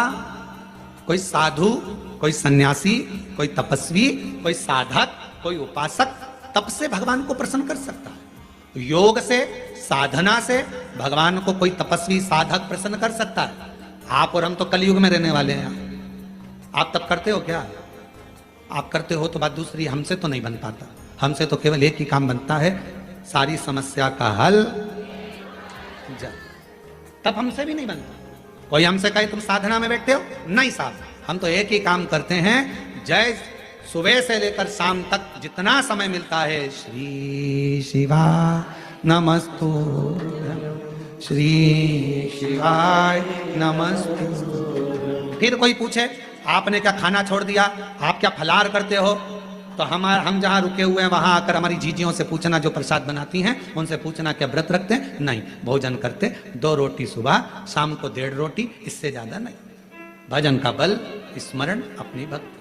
कोई साधु, कोई सन्यासी, कोई तपस्वी, कोई साधक, कोई उपासक तप से भगवान को प्रसन्न कर सकता है। योग से, साधना से भगवान को कोई तपस्वी साधक प्रसन्न कर सकता है। आप और हम तो कलयुग में रहने वाले हैं। आप तप करते हो क्या? आप करते हो तो बात दूसरी, हमसे तो नहीं बन पाता। हमसे तो केवल एक ही काम बनता है, सारी समस्या का हल जब। तब हमसे भी नहीं बनता। कोई हमसे कहे तुम साधना में बैठते हो, नहीं साहब, हम तो एक ही काम करते हैं। जय सुबह से लेकर शाम तक जितना समय मिलता है, श्री शिवा नमस्तु, श्री शिवाय नमस्तु। फिर कोई पूछे आपने क्या खाना छोड़ दिया, आप क्या फलाहार करते हो, तो हम जहां रुके हुए हैं वहां आकर हमारी जीजियों से पूछना, जो प्रसाद बनाती हैं उनसे पूछना क्या व्रत रखते हैं? नहीं, भोजन करते, 2 रोटी सुबह, शाम को 1.5 रोटी, इससे ज्यादा नहीं। भजन का बल, स्मरण, अपनी भक्ति।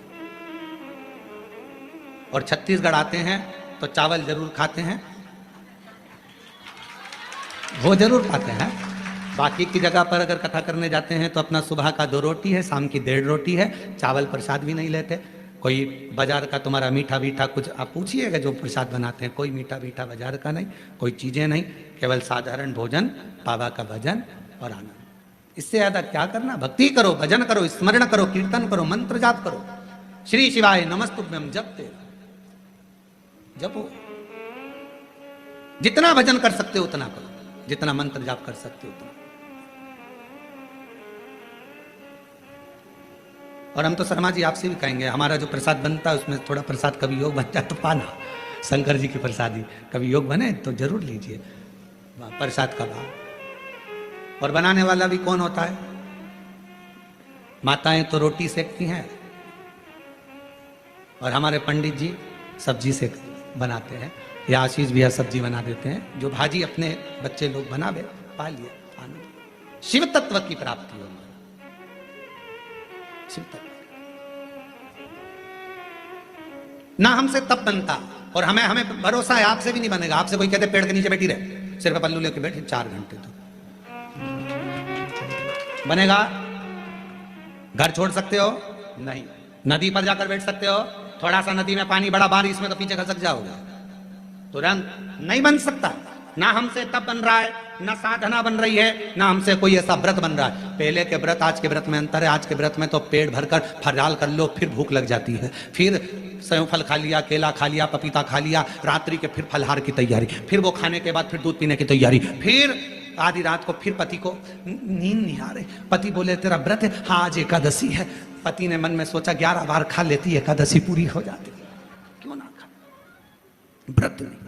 और छत्तीसगढ़ आते हैं तो चावल जरूर खाते हैं, वो जरूर खाते हैं। बाकी की जगह पर अगर कथा करने जाते हैं तो अपना सुबह का 2 रोटी है, शाम की 1.5 रोटी है, चावल प्रसाद भी नहीं लेते। कोई बाजार का तुम्हारा मीठा मीठा कुछ आप पूछिएगा, जो प्रसाद बनाते हैं कोई मीठा मीठा बाजार का नहीं, कोई चीजें नहीं, केवल साधारण भोजन, बाबा का भजन और आनंद। इससे ज्यादा क्या करना? भक्ति करो, भजन करो, स्मरण करो, कीर्तन करो, मंत्र जाप करो, श्री शिवाय नमस्तुभ्यम जपते जपो। जितना भजन कर सकते हो उतना करो, जितना मंत्र जाप कर सकते हो उतना। और हम तो शर्मा जी आपसे भी कहेंगे, हमारा जो प्रसाद बनता है उसमें थोड़ा प्रसाद कभी योग बन जाए तो पाना, शंकर जी की प्रसादी कभी योग बने तो जरूर लीजिए प्रसाद का भाव। और बनाने वाला भी कौन होता है? माताएं तो रोटी सेकती हैं और हमारे पंडित जी सब्जी से बनाते हैं, या आशीष भैया सब्जी बना देते हैं। जो भाजी अपने बच्चे लोग बनावे पा लिया, आनंद। शिव तत्व की प्राप्ति हो, शिव तत्व। ना हमसे तब बनता, और हमें भरोसा है आपसे भी नहीं बनेगा। आपसे कोई कहते पेड़ के नीचे बैठी रहे, सिर पे पल्लू लेके बैठे 4 घंटे, तो बनेगा? घर छोड़ सकते हो? नहीं। नदी पर जाकर बैठ सकते हो? थोड़ा सा नदी में पानी बड़ा बारिश में तो पीछे खसक जाओगे, तुरंत नहीं बन सकता। ना हमसे तब बन रहा है, ना साधना बन रही है, ना हमसे कोई ऐसा व्रत बन रहा है। पहले के व्रत आज के व्रत में अंतर है। आज के व्रत में तो पेट भरकर फराल कर लो, फिर भूख लग जाती है, फिर सेव फल खा लिया, केला खा लिया, पपीता खा लिया, रात्रि के फिर फलहार की तैयारी, फिर वो खाने के बाद फिर दूध पीने की तैयारी, फिर आधी रात को फिर पति को नींद नहीं आ रही, पति बोले तेरा व्रत है, हाँ आज एकादशी है। पति ने मन में सोचा 11 बार खा लेती एकादशी पूरी हो जाती, क्यों ना खा? व्रत नहीं।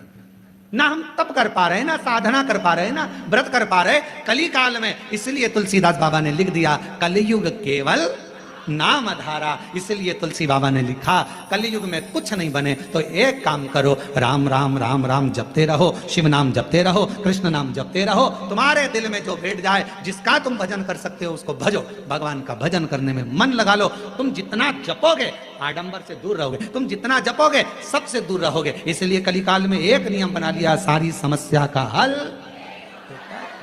ना हम तप कर पा रहे, ना साधना कर पा रहे, ना व्रत कर पा रहे कली काल में। इसलिए तुलसीदास बाबा ने लिख दिया कलयुग केवल नाम धारा। इसलिए तुलसी बाबा ने लिखा कलयुग में कुछ नहीं बने तो एक काम करो, राम राम राम राम जपते रहो, शिव नाम जपते रहो, कृष्ण नाम जपते रहो। तुम्हारे दिल में जो बैठ जाए, जिसका तुम भजन कर सकते हो उसको भजो। भगवान का भजन करने में मन लगा लो। तुम जितना जपोगे आडंबर से दूर रहोगे, तुम जितना जपोगे सबसे दूर रहोगे। इसलिए कलिकाल में एक नियम बना लिया, सारी समस्या का हल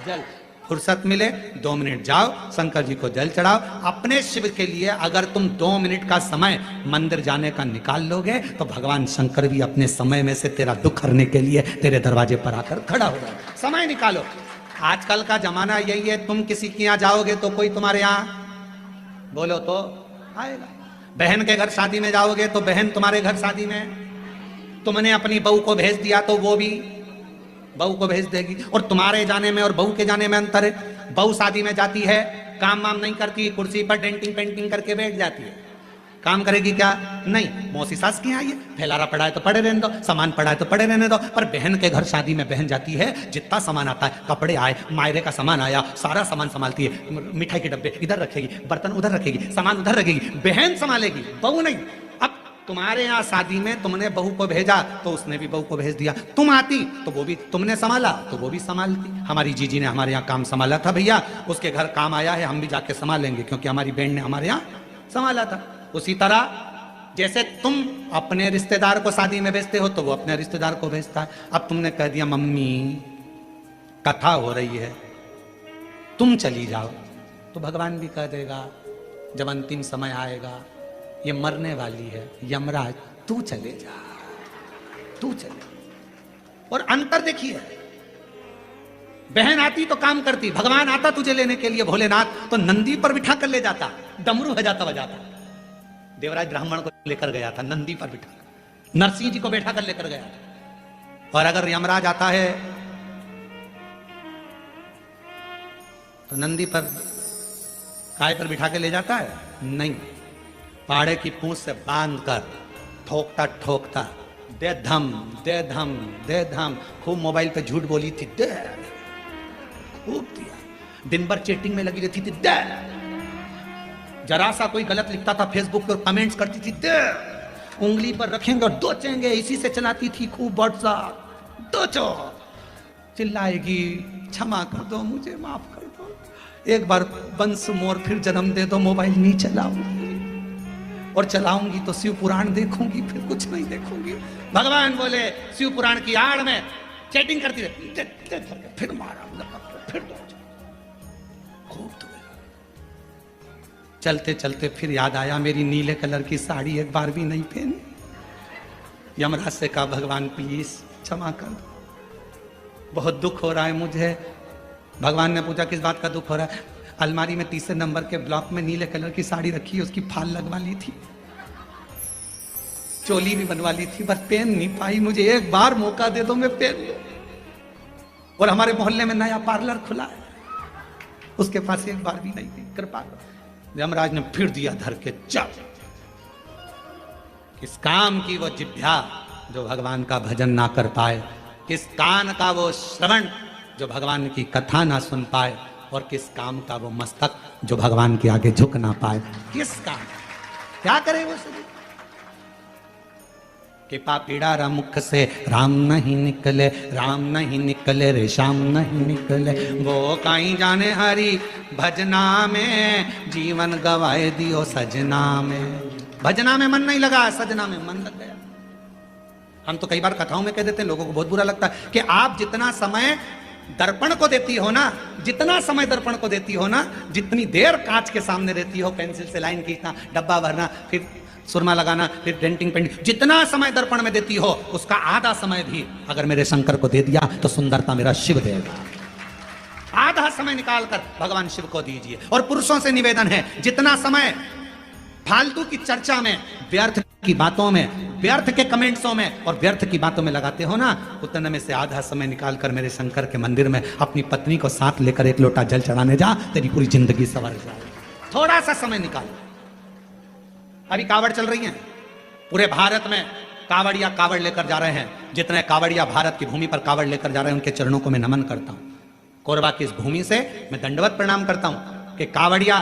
जल। फुर्सत मिले 2 मिनट जाओ, शंकर जी को जल चढ़ाओ। अपने शिव के लिए अगर तुम 2 मिनट का समय मंदिर जाने का निकाल लोगे तो भगवान शंकर भी अपने समय में से तेरा दुख हरने के लिए तेरे दरवाजे पर आकर खड़ा हो जाए। समय निकालो। आजकल का जमाना यही है, तुम किसी के यहाँ जाओगे तो कोई तुम्हारे यहाँ बोलो तो आएगा। बहन के घर शादी में जाओगे तो बहन तुम्हारे घर शादी में, तुमने अपनी बहू को भेज दिया तो वो भी बहू को भेज देगी। और तुम्हारे जाने में और बहू के जाने में अंतर है। बहू शादी में जाती है, काम वाम नहीं करती, कुर्सी पर डेंटिंग पेंटिंग करके बैठ जाती है। काम करेगी क्या? नहीं। मौसी सास की आई है, फैलारा पड़ा है तो पड़े रहने दो, सामान पड़ा है तो पड़े रहने दो। पर बहन के घर शादी में बहन जाती है, जितना सामान आता है, कपड़े आए, मायरे का सामान आया, सारा सामान संभालती है। मिठाई के डब्बे इधर रखेगी, बर्तन उधर रखेगी, सामान उधर रखेगी, बहन संभालेगी, बहू नहीं। अब तुम्हारे यहाँ शादी में तुमने बहू को भेजा तो उसने भी बहू को भेज दिया। तुम आती तो वो भी, तुमने संभाला तो वो भी संभालती। हमारी जीजी ने हमारे यहाँ काम संभाला था भैया, उसके घर काम आया है, हम भी जाके संभालेंगे क्योंकि हमारी बहन ने हमारे यहाँ संभाला था। उसी तरह जैसे तुम अपने रिश्तेदार को शादी में भेजते हो तो वो अपने रिश्तेदार को भेजता है। अब तुमने कह दिया मम्मी कथा हो रही है तुम चली जाओ, तो भगवान भी कह देगा जब अंतिम समय आएगा ये मरने वाली है, यमराज तू चले जा, तू चले। और अंतर देखिए, बहन आती तो काम करती, भगवान आता तुझे लेने के लिए भोलेनाथ तो नंदी पर बिठा कर ले जाता, डमरू बजाता बजाता। देवराज ब्राह्मण को लेकर गया था नंदी पर बिठा कर, नरसिंह जी को बैठा कर लेकर गया था। और अगर यमराज आता है तो नंदी पर काय पर बिठा के ले जाता है? नहीं, पाड़े की पूंछ से बांध कर ठोकता ठोकता दे धम दे धम दे धम। खूब मोबाइल पे झूठ बोली थी, दे खूब दिया। दिन भर चैटिंग में लगी रहती थी, दे। जरा सा कोई गलत लिखता था फेसबुक पर कमेंट्स करती थी, दे। उंगली पर रखेंगे और दोचेंगे, इसी से चलाती थी खूब व्हाट्सएप। दोचो, चिल्लाएगी क्षमा कर दो, मुझे माफ कर दो, एक बार वंश मोर फिर जन्म दे दो, मोबाइल नहीं चलाऊंगी, और चलाऊंगी तो शिव पुराण देखूंगी, फिर कुछ नहीं देखूंगी। भगवान बोले शिव पुराण की आड़ में चैटिंग करती रहती, फिर मारा, फिर खूब चलते चलते फिर याद आया मेरी नीले कलर की साड़ी एक बार भी नहीं पहनी। यमराज से कहा भगवान प्लीज क्षमा कर दो, बहुत दुख हो रहा है मुझे। भगवान ने पूछा किस बात का दुख हो रहा है? अलमारी में तीसरे नंबर के ब्लॉक में नीले कलर की साड़ी रखी, उसकी फाल लगवा ली थी, चोली भी बनवा ली थी, बस पहन नहीं पाई। मुझे एक बार मौका दे दो, मैं पहन लूं। और हमारे मोहल्ले में नया पार्लर खुला है, उसके पास एक बार भी नहीं थी, कृपा करो। यमराज ने फिर दिया धर के, चल। किस काम की वो जिह्वा जो भगवान का भजन ना कर पाए, किस कान का वो श्रवण जो भगवान की कथा ना सुन पाए, और किस काम का वो मस्तक जो भगवान के आगे झुक ना पाए। किस काम, क्या करे वो शरीर? कि पापीड़ा मुख से राम नहीं निकले, राम नहीं निकले रे श्याम नहीं निकले, वो कहीं जाने हरि भजना में, जीवन गवाए दियो सजना में। भजना में मन नहीं लगा, सजना में मन लग गया। हम तो कई बार कथाओं में कह देते हैं, लोगों को बहुत बुरा लगता है कि आप जितना समय दर्पण को देती हो ना, जितना समय दर्पण को देती हो ना, जितनी देर कांच के सामने रहती हो, पेंसिल से लाइन खींचना, डब्बा भरना, फिर सुरमा लगाना, फिर डेंटिंग पेंटिंग, जितना समय दर्पण में देती हो उसका आधा समय भी अगर मेरे शंकर को दे दिया तो सुंदरता मेरा शिव देगा। आधा समय निकालकर भगवान शिव को दीजिए। और पुरुषों से निवेदन है, जितना समय फालतू की चर्चा में, व्यर्थ की बातों में, व्यर्थ के कमेंट्सों में और व्यर्थ की बातों में लगाते हो ना, उतने में से आधा समय निकालकर मेरे शंकर के मंदिर में अपनी पत्नी को साथ लेकर एक लोटा जल चढ़ाने जा, तेरी पूरी जिंदगी संवर जाए। थोड़ा सा समय निकाल। अभी कावड़ चल रही है पूरे भारत में, कावड़िया कावड़ लेकर जा रहे हैं। जितने कावड़िया भारत की भूमि पर कावड़ लेकर जा रहे हैं, उनके चरणों को मैं नमन करता हूं। कोरबा की इस भूमि से मैं दंडवत प्रणाम करता हूं कि कावड़िया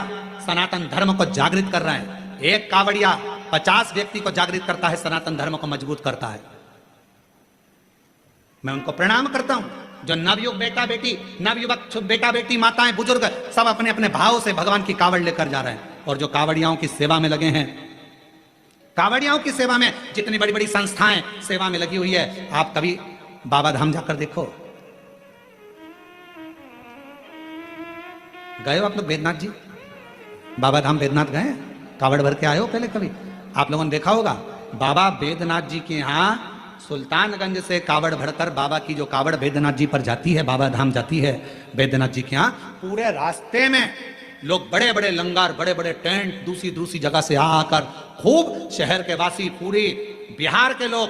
सनातन धर्म को जागृत कर रहे हैं। एक कावड़िया 50 व्यक्ति को जागृत करता है, सनातन धर्म को मजबूत करता है। मैं उनको प्रणाम करता हूं। जो नवयुग बेटा बेटी, नवयुवक बेटा बेटी, माताएं, बुजुर्ग सब अपने अपने भाव से भगवान की कावड़ लेकर जा रहे हैं। और जो कावड़ियाओं की सेवा में लगे हैं, कावड़ियाओं की सेवा में जितनी बड़ी बड़ी संस्थाएं सेवा में लगी हुई है, आप कभी बाबा धाम जाकर देखो। गए हो आप लोग बैद्यनाथ जी? बाबा धाम बैद्यनाथ गए? कावड़ भर के आए हो पहले कभी? आप लोगों ने देखा होगा बाबा बैद्यनाथ जी के यहाँ सुल्तानगंज से कावड़ भरकर बाबा की जो कावड़ बैद्यनाथ जी पर जाती है, बाबा धाम जाती है बैद्यनाथ जी के यहाँ, पूरे रास्ते में लोग बड़े बड़े लंगर, बड़े बड़े टेंट दूसरी दूसरी जगह से आकर खूब शहर के वासी, पूरी बिहार के लोग,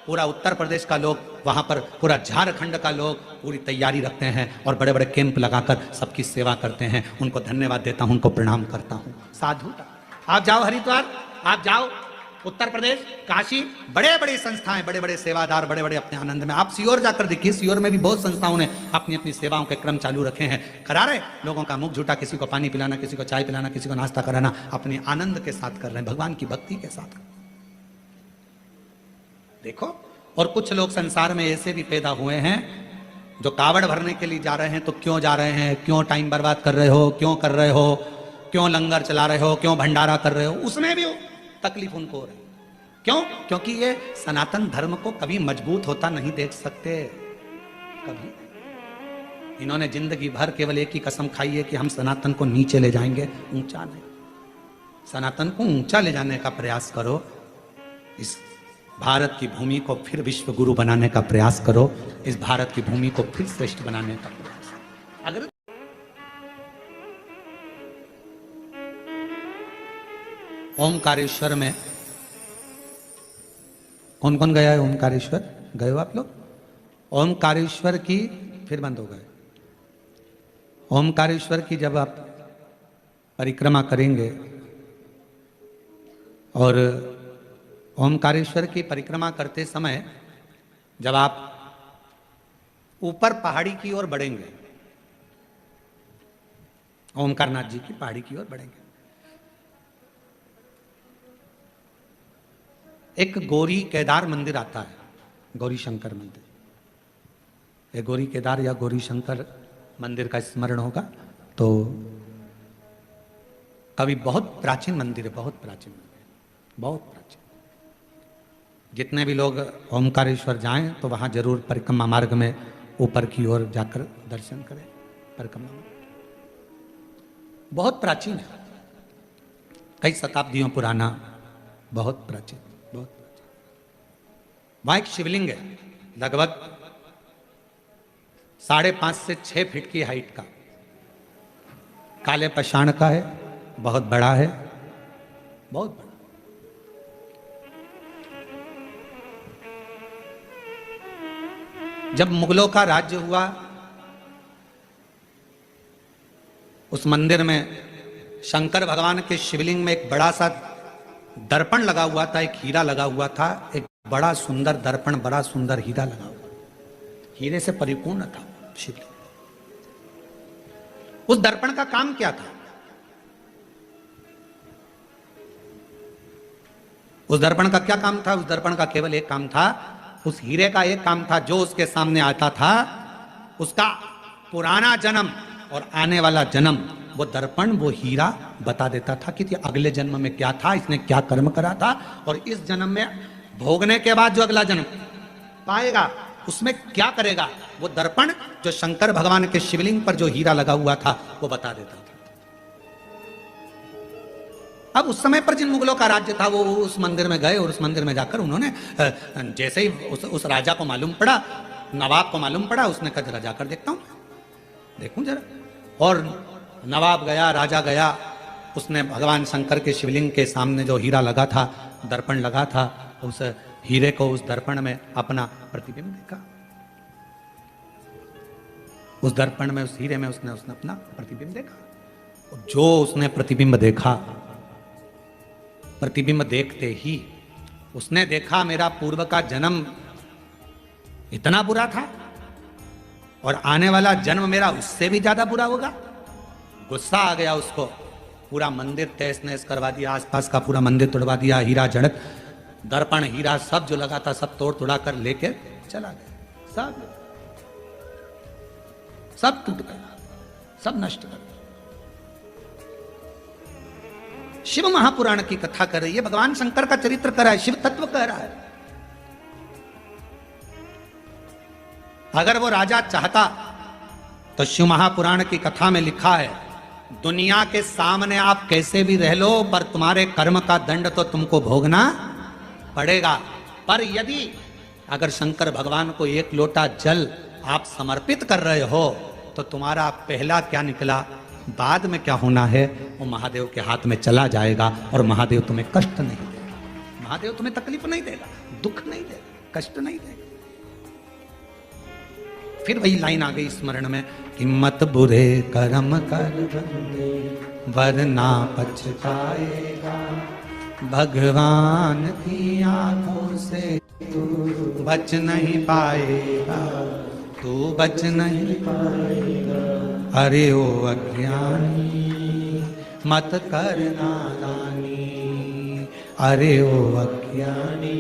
पूरा उत्तर प्रदेश का लोग, वहां पर पूरा झारखंड का लोग पूरी तैयारी रखते हैं और बड़े बड़े कैंप लगाकर सबकी सेवा करते हैं। उनको धन्यवाद देता हूं, उनको प्रणाम करता हूं। साधु, आप जाओ हरिद्वार, आप जाओ उत्तर प्रदेश, काशी, बड़े बड़े संस्थाएं, बड़े बड़े सेवादार, बड़े बड़े अपने आनंद में। आप सीहोर जाकर देखिए, सीहोर में भी बहुत संस्थाओं ने अपनी अपनी सेवाओं के क्रम चालू रखे हैं। करा रहे लोगों का मुख झूठा, किसी को पानी पिलाना, किसी को चाय पिलाना, किसी को नाश्ता कराना, अपने आनंद के साथ कर रहे हैं, भगवान की भक्ति के साथ। देखो, और कुछ लोग संसार में ऐसे भी पैदा हुए हैं जो कावड़ भरने के लिए जा रहे हैं तो क्यों जा रहे हैं, क्यों टाइम बर्बाद कर रहे हो, क्यों कर रहे हो, क्यों लंगर चला रहे हो, क्यों भंडारा कर रहे हो, उसमें भी तकलीफ उनको हो रही। क्यों? क्योंकि ये सनातन धर्म को कभी मजबूत होता नहीं देख सकते, कभी। इन्होंने जिंदगी भर केवल एक ही कसम खाई है कि हम सनातन को नीचे ले जाएंगे, ऊंचा नहीं। सनातन को ऊंचा ले जाने का प्रयास करो, इस भारत की भूमि को फिर विश्व गुरु बनाने का प्रयास करो, इस भारत की भूमि को फिर श्रेष्ठ बनाने का प्रयास। अगर ओमकारेश्वर में कौन कौन गया है? ओमकारेश्वर गए हो आप लोग? ओमकारेश्वर की, फिर बंद हो गए। ओमकारेश्वर की जब आप परिक्रमा करेंगे और ओमकारेश्वर की परिक्रमा करते समय जब आप ऊपर पहाड़ी की ओर बढ़ेंगे, ओमकारनाथ जी की पहाड़ी की ओर बढ़ेंगे, एक गौरी केदार मंदिर आता है, गौरी शंकर मंदिर। ये गौरी केदार या गौरी शंकर मंदिर का स्मरण होगा तो कभी बहुत प्राचीन मंदिर है, बहुत प्राचीन मंदिर, बहुत प्राचीन। जितने भी लोग ओमकारेश्वर जाएं तो वहां जरूर परिक्रमा मार्ग में ऊपर की ओर जाकर दर्शन करें। परिक्रमा बहुत प्राचीन है। कई शताब्दियों पुराना, बहुत प्राचीन, बहुत प्राचीन। वहां एक शिवलिंग है, लगभग 5.5 से 6 फीट की हाइट का, काले पाषाण का है, बहुत बड़ा है, बहुत बड़ा। जब मुगलों का राज्य हुआ, उस मंदिर में शंकर भगवान के शिवलिंग में एक बड़ा सा दर्पण लगा हुआ था, एक हीरा लगा हुआ था, एक बड़ा सुंदर दर्पण, बड़ा सुंदर हीरा लगा हुआ, हीरे से परिपूर्ण था शिवलिंग। उस दर्पण का काम क्या था? उस दर्पण का क्या काम था? उस दर्पण का केवल एक काम था, उस हीरे का एक काम था, जो उसके सामने आता था उसका पुराना जन्म और आने वाला जन्म, वो दर्पण, वो हीरा बता देता था कि अगले जन्म में क्या था, इसने क्या कर्म करा था, और इस जन्म में भोगने के बाद जो अगला जन्म पाएगा उसमें क्या करेगा। वो दर्पण जो शंकर भगवान के शिवलिंग पर जो हीरा लगा हुआ था वो बता देता था। अब उस समय पर जिन मुगलों का राज्य था वो उस मंदिर में गए और उस मंदिर में जाकर उन्होंने जैसे ही उस राजा को मालूम पड़ा, नवाब को मालूम पड़ा, उसने कहा जरा जाकर देखता हूं, देखूं जरा। और नवाब गया, राजा गया, उसने भगवान शंकर के शिवलिंग के सामने जो हीरा लगा था, दर्पण लगा था, उस हीरे को, उस दर्पण में अपना प्रतिबिंब देखा। उस दर्पण में, उस हीरे में उसने अपना प्रतिबिंब देखा। जो उसने प्रतिबिंब देखा, प्रतिबिंब देखते ही उसने देखा मेरा पूर्व का जन्म इतना बुरा था और आने वाला जन्म मेरा उससे भी ज्यादा बुरा होगा। गुस्सा आ गया उसको, पूरा मंदिर तहस नहस करवा दिया, आसपास का पूरा मंदिर तोड़वा दिया, हीरा जड़त, दर्पण, हीरा सब जो लगा था सब तोड़ तोड़ा कर लेकर चला गया। सब टूट गया, सब नष्ट कर दिया। शिव महापुराण की कथा कर रही है, भगवान शंकर का चरित्र कर रहा है, शिव तत्व कह रहा है। अगर वो राजा चाहता तो शिव महापुराण की कथा में लिखा है, दुनिया के सामने आप कैसे भी रह लो पर तुम्हारे कर्म का दंड तो तुमको भोगना पड़ेगा। पर यदि अगर शंकर भगवान को एक लोटा जल आप समर्पित कर रहे हो तो तुम्हारा पहला क्या निकला, बाद में क्या होना है, वो महादेव के हाथ में चला जाएगा और महादेव तुम्हें कष्ट नहीं देगा, महादेव तुम्हें तकलीफ नहीं देगा, दुख नहीं देगा, कष्ट नहीं देगा। फिर वही लाइन आ गई स्मरण में कि मत बुरे कर्म कर बंदे वरना पछताएगा, भगवान की आंखों से तू बच नहीं पाएगा, तू बच नहीं पाएगा। अरे ओ अज्ञानी मत कर नादानी, अरे ओ अज्ञानी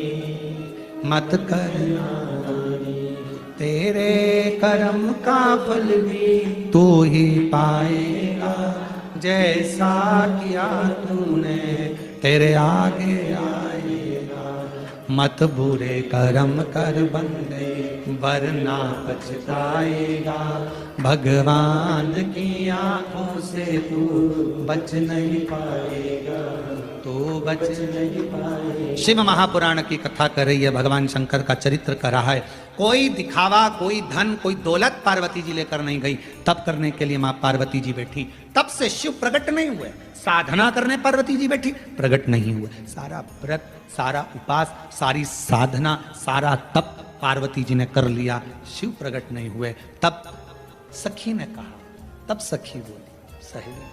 मत कर नादानी, तेरे कर्म का फल भी तू ही पाएगा, जैसा किया तूने तेरे आगे आएगा। मत बुरे कर्म कर बंदे वरना पछताएगा, भगवान की आंखों से तू बच नहीं पाएगा, तू बच नहीं पाएगा। शिव महापुराण की कथा कर रही है, भगवान शंकर का चरित्र कर रहा है। कोई दिखावा, कोई धन, कोई दौलत पार्वती जी लेकर नहीं गई, तप करने के लिए मां पार्वती जी बैठी, तब से शिव प्रकट नहीं हुए। साधना करने पार्वती जी बैठी, प्रकट नहीं हुए। सारा व्रत, सारा उपास, सारी साधना, सारा तप पार्वती जी ने कर लिया, शिव प्रकट नहीं हुए। तब सखी ने कहा, तब सखी बोली, सहेली,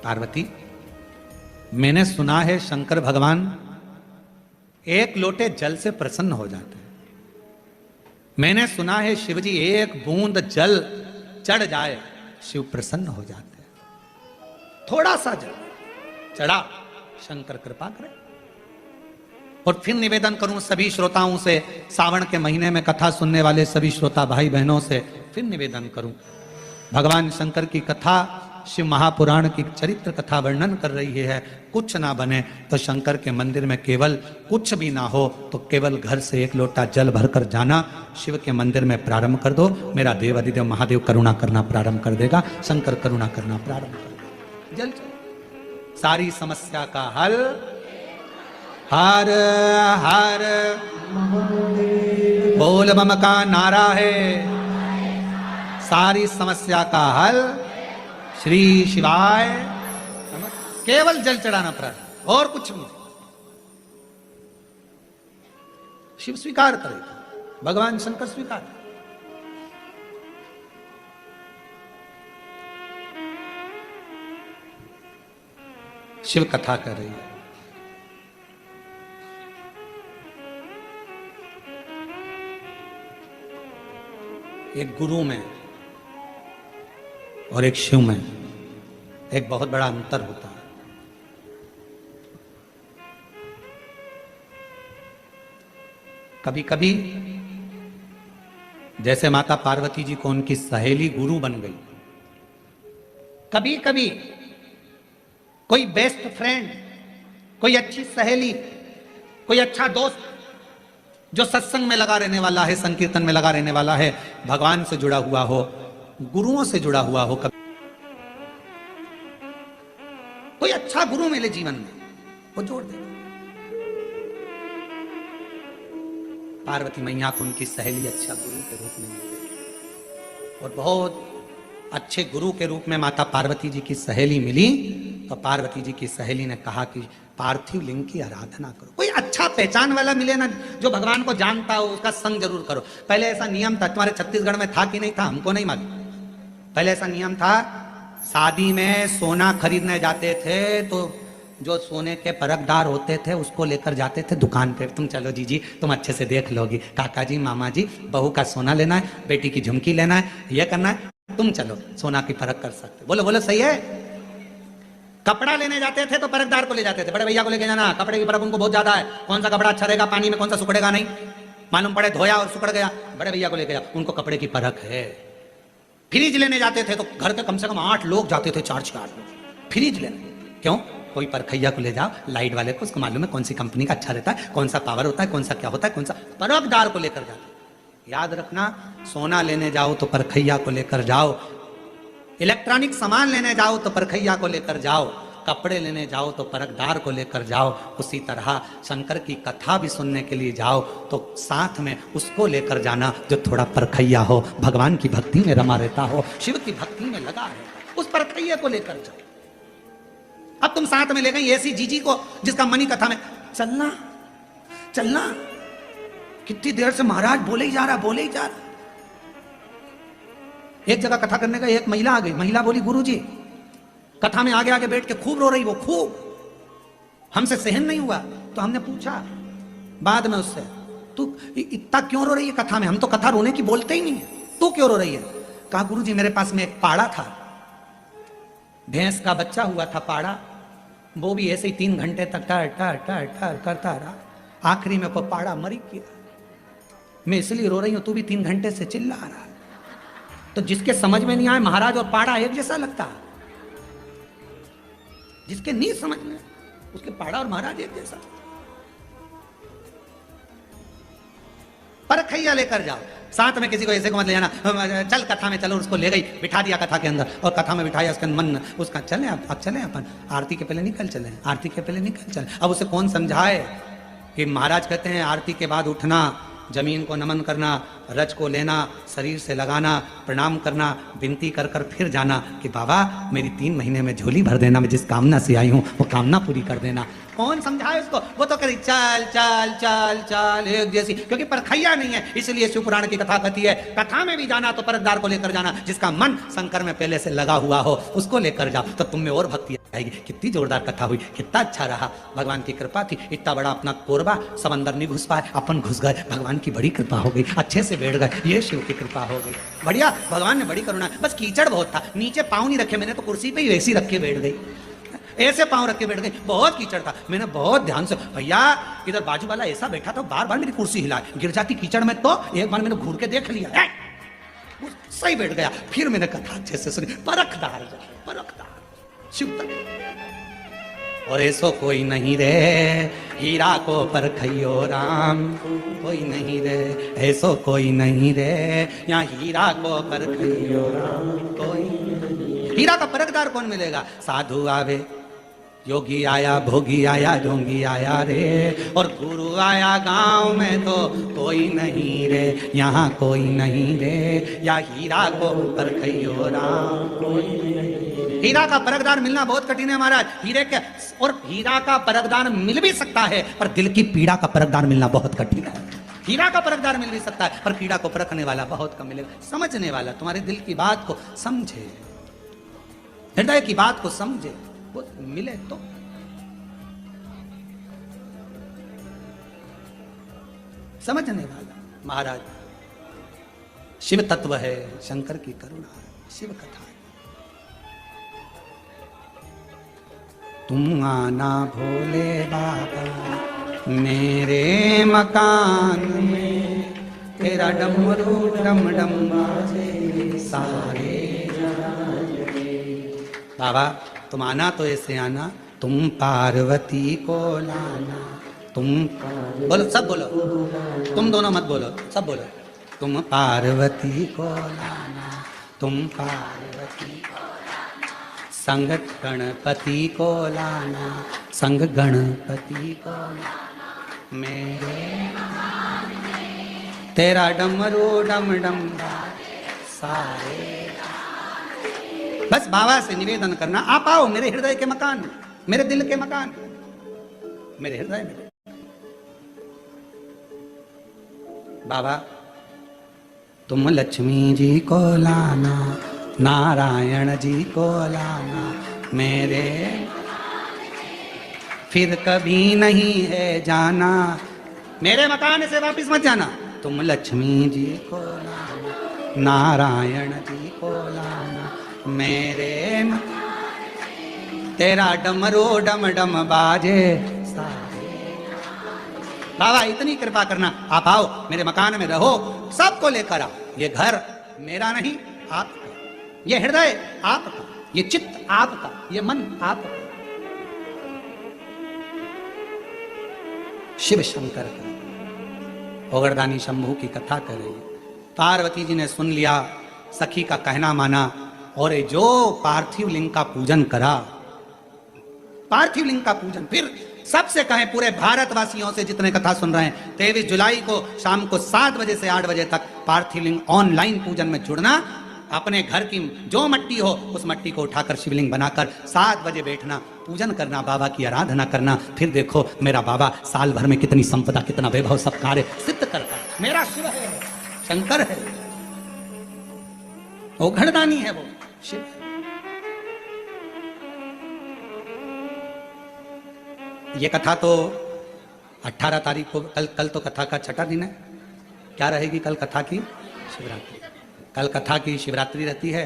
पार्वती मैंने सुना है शंकर भगवान एक लोटे जल से प्रसन्न हो जाते हैं। मैंने सुना है शिवजी एक बूंद जल चढ़ जाए शिव प्रसन्न हो जाते हैं। थोड़ा सा जल चढ़ा, शंकर कृपा करें। और फिर निवेदन करूं सभी श्रोताओं से, सावन के महीने में कथा सुनने वाले सभी श्रोता भाई बहनों से फिर निवेदन करूं, भगवान शंकर की कथा, शिव महापुराण की चरित्र कथा वर्णन कर रही है। कुछ ना बने तो शंकर के मंदिर में केवल, कुछ भी ना हो तो केवल घर से एक लोटा जल भरकर जाना, शिव के मंदिर में प्रारंभ कर दो। मेरा देव अधिदेव महादेव करुणा करना प्रारंभ कर देगा, शंकर करुणा करना प्रारंभ कर देगा। जल सारी समस्या का हल हर हर बोल बम का नारा है, सारी समस्या का हल श्री शिवाय नमः। केवल जल चढ़ाना पड़ा और कुछ नहीं। शिव स्वीकार करेगा, भगवान शंकर स्वीकार। शिव कथा कर रही है। एक गुरु में और एक शिव में एक बहुत बड़ा अंतर होता है। कभी कभी जैसे माता पार्वती जी को उनकी सहेली गुरु बन गई, कभी कभी कोई बेस्ट फ्रेंड, कोई अच्छी सहेली, कोई अच्छा दोस्त जो सत्संग में लगा रहने वाला है, संकीर्तन में लगा रहने वाला है, भगवान से जुड़ा हुआ हो, गुरुओं से जुड़ा हुआ हो, कभी कोई अच्छा गुरु मिले जीवन में, वो जोड़ दे। पार्वती मैया को उनकी सहेली अच्छा गुरु के रूप में मिली और बहुत अच्छे गुरु के रूप में माता पार्वती जी की सहेली मिली। तो पार्वती जी की सहेली ने कहा कि पार्थिव लिंग की आराधना करो, कोई अच्छा पहचान वाला मिले ना, जो भगवान को जानता हो, उसका संग जरूर करो। पहले ऐसा नियम था, तुम्हारे छत्तीसगढ़ में था कि नहीं था हमको नहीं मालूम। पहले ऐसा नियम था, शादी में सोना खरीदने जाते थे तो जो सोने के परखदार होते थे उसको लेकर जाते थे दुकान पे, तुम चलो जीजी तुम अच्छे से देख लोगी, काका जी मामा जी बहू का सोना लेना है, बेटी की झुमकी लेना है, यह करना है, तुम चलो सोना की परख कर सकते। बोलो बोलो सही है। कपड़ा लेने जाते थे तो परखदार को ले जाते थे, बड़े भैया को लेके जाना, कपड़े की परख उनको बहुत ज्यादा है, कौन सा कपड़ा अच्छा रहेगा पानी में, कौन सा सुखड़ेगा नहीं, मालूम पड़े धोया और सुखड़ गया, बड़े भैया को लेके जा, उनको कपड़े की परख है। फ्रिज लेने जाते थे तो घर के कम से कम 8 लोग जाते थे, 4 लोग फ्रिज लेने। क्यों? कोई परखैया को ले जाओ, लाइट वाले को, उसको मालूम है कौन सी कंपनी का अच्छा रहता है, कौन सा पावर होता है, कौन सा क्या होता है, कौन सा, परखदार को लेकर जाते। याद रखना, सोना लेने जाओ तो परखैया को लेकर जाओ, इलेक्ट्रॉनिक सामान लेने जाओ तो परखैया को लेकर जाओ, कपड़े लेने जाओ तो परखदार को लेकर जाओ। उसी तरह शंकर की कथा भी सुनने के लिए जाओ तो साथ में उसको लेकर जाना जो थोड़ा परखैया हो, भगवान की भक्ति में रमा रहता हो, शिव की भक्ति में लगा है, उस परखैया को लेकर जाओ। अब तुम साथ में ले गई ऐसी जीजी को जिसका मनी कथा में चलना चलना, कितनी देर से महाराज बोले ही जा रहा, बोले ही जा रहा। एक जगह कथा करने का एक महिला आ गई, महिला बोली गुरुजी, कथा में आगे आगे बैठ के खूब रो रही, वो खूब, हमसे सहन नहीं हुआ। तो हमने पूछा बाद में उससे, तू इतना क्यों रो रही है कथा में, हम तो कथा रोने की बोलते ही नहीं है, तू क्यों रो रही है? कहा गुरुजी मेरे पास में एक पाड़ा था, भैंस का बच्चा हुआ था पाड़ा, वो भी ऐसे ही 3 घंटे तक टर टर टर टर करता रहा, आखिरी में को पाड़ा मरी किया, मैं इसलिए रो रही हूं, तू भी 3 घंटे से चिल्ला रहा। तो जिसके समझ में नहीं आए महाराज और पाड़ा एक जैसा लगता, जिसके नहीं समझ में उसके पाड़ा और महाराज एक जैसा। परखैया लेकर जाओ, साथ में किसी को ऐसे को मत ले जाना, चल कथा में चलो, उसको ले गई, बिठा दिया कथा के अंदर और कथा में बिठाया, उसका मन उसका चले अब चले अपन आरती के पहले निकल चले, आरती के पहले निकल चले। अब उसे कौन समझाए कि महाराज कहते हैं आरती के बाद उठना, जमीन को नमन करना, रज को लेना, शरीर से लगाना, प्रणाम करना, विनती कर कर फिर जाना कि बाबा मेरी 3 महीने में झोली भर देना, मैं जिस कामना से आई हूं वो कामना पूरी कर देना। कौन समझाए उसको? वो तो करी चल चल चल चल एक जैसी, क्योंकि परखैया नहीं है, इसलिए शिव पुराण की कथा कहती है कथा में भी जाना तो परखदार को लेकर जाना, जिसका मन शंकर में पहले से लगा हुआ हो उसको लेकर जाओ, तो तुम में और भक्ति आएगी। कितनी जोरदार कथा हुई, कितना अच्छा रहा, भगवान की कृपा थी। इतना बड़ा अपना कोरबा सब अंदर नहीं घुस पाए, अपन घुस गए, भगवान की बड़ी कृपा हो गई, अच्छे से बैठ गए, ये शिव की कृपा हो गई, बढ़िया, भगवान ने बड़ी करुणा। बस कीचड़ बहुत था, नीचे पाँव नहीं रखे मैंने, तो कुर्सी पे ही वैसी रख के बैठ गई, ऐसे पांव रख के बैठ गई, बहुत कीचड़ था, मैंने बहुत ध्यान से, भैया इधर बाजू वाला ऐसा बैठा था, बार बार मेरी कुर्सी हिलाए, गिर जाती कीचड़ में, तो एक बार मैंने घूर के देख लिया, सही बैठ गया। फिर मैंने कथा अच्छे से सुनी, परखदार शिव तक। और ऐसो कोई नहीं रे हीरा को परखइयो राम, कोई नहीं रे, ऐसो कोई नहीं रे यहाँ हीरा को परखइयो राम, कोई हीरा का परखदार कौन मिलेगा? साधु आवे, योगी आया भोगी आया ढोंगी आया रे, और गुरु आया गांव में तो कोई नहीं रे, यहाँ कोई नहीं रे, या हीरा को परखइयो राम कोई नहीं। हीरा का परखदार मिलना बहुत कठिन है महाराज। हीरे के और हीरा का परखदार मिल भी सकता है, पर दिल की पीड़ा का परखदार मिलना बहुत कठिन है। हीरा का परखदार मिल भी सकता है, पर पीड़ा को परखने वाला बहुत कम मिलेगा। समझने वाला, तुम्हारे दिल की बात को समझे, हृदय की बात को समझे, वो मिले तो। समझने वाला महाराज शिव तत्व है, शंकर की करुणा है, शिव कथा है। तुम आना भोले बाबा मेरे मकान में, तेरा डमरू डम डम बाजे सारे बाबा। तुम आना तो ऐसे आना, तुम पार्वती को लाना, तुम बोलो, सब बोलो, तुम दोनों मत बोलो, सब बोलो। तुम पार्वती को लाना, तुम पार्वती को लाना, संग गणपति को लाना, संग गणपति को लाना मेरे, तेरा डमरू डम डम सारे। बस बाबा से निवेदन करना, आप आओ मेरे हृदय के मकान में, मेरे दिल के मकान, मेरे हृदय में। बाबा तुम लक्ष्मी जी को लाना, नारायण जी को लाना मेरे, फिर कभी नहीं है जाना, मेरे मकान से वापिस मत जाना। तुम लक्ष्मी जी को लाना, नारायण जी को लाना मेरे, तेरा डमरू डम डम बाजे सारे। बाबा इतनी कृपा करना, आप आओ मेरे मकान में रहो, सबको लेकर आओ। ये घर मेरा नहीं आपका, ये हृदय आपका, ये चित्त आपका, ये मन आपका। शिव शंकर का ओगरदानी शंभू की कथा कर रही है। पार्वती जी ने सुन लिया, सखी का कहना माना, और जो पार्थिव लिंग का पूजन करा, पार्थिव लिंग का पूजन। फिर सबसे कहें, पूरे भारतवासियों से जितने कथा सुन रहे हैं, 23 जुलाई को शाम को 7 बजे से 8 बजे तक पार्थिव लिंग ऑनलाइन पूजन में जुड़ना। अपने घर की जो मट्टी हो उस मट्टी को उठाकर शिवलिंग बनाकर 7 बजे बैठना, पूजन करना, बाबा की आराधना करना। फिर देखो मेरा बाबा साल भर में कितनी संपदा, कितना वैभव, सब कार्य सिद्ध करता है। मेरा शिव है, शंकर है, वो घड़दानी है, वो शिव। ये कथा तो 18 तारीख को, कल तो कथा का छठा दिन है। क्या रहेगी कल कथा की? शिवरात्रि। कल कथा की शिवरात्रि रहती है।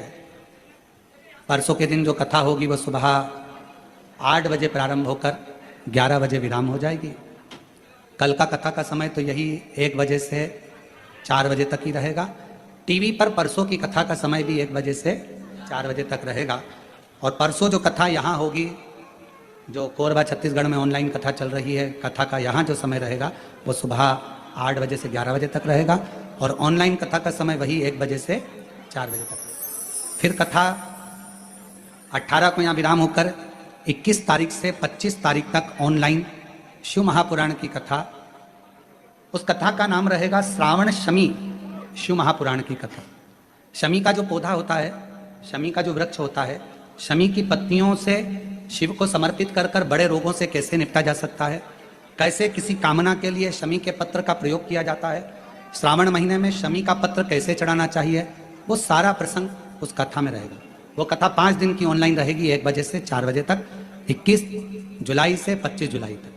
परसों के दिन जो कथा होगी वो सुबह 8 बजे प्रारंभ होकर 11 बजे विराम हो जाएगी। कल का कथा का समय तो यही 1 बजे से 4 बजे तक ही रहेगा। टीवी पर परसों की कथा का समय भी 1 बजे से 4 बजे तक रहेगा। और परसों जो कथा यहाँ होगी, जो कोरबा छत्तीसगढ़ में ऑनलाइन कथा चल रही है, कथा का यहाँ जो समय रहेगा वो सुबह 8 बजे से 11 बजे तक रहेगा। और ऑनलाइन कथा का समय वही 1 बजे से 4 बजे तक। फिर कथा 18 को यहाँ विराम होकर 21 तारीख से 25 तारीख तक ऑनलाइन शिव महापुराण की कथा। उस कथा का नाम रहेगा श्रावण शमी शिव महापुराण की कथा। शमी का जो पौधा होता है, शमी का जो वृक्ष होता है, शमी की पत्तियों से शिव को समर्पित कर कर बड़े रोगों से कैसे निपटा जा सकता है, कैसे किसी कामना के लिए शमी के पत्र का प्रयोग किया जाता है, श्रावण महीने में शमी का पत्र कैसे चढ़ाना चाहिए, वो सारा प्रसंग उस कथा में रहेगा। वो कथा 5 दिन की ऑनलाइन रहेगी, 1 बजे से 4 बजे तक, 21 जुलाई से 25 जुलाई तक।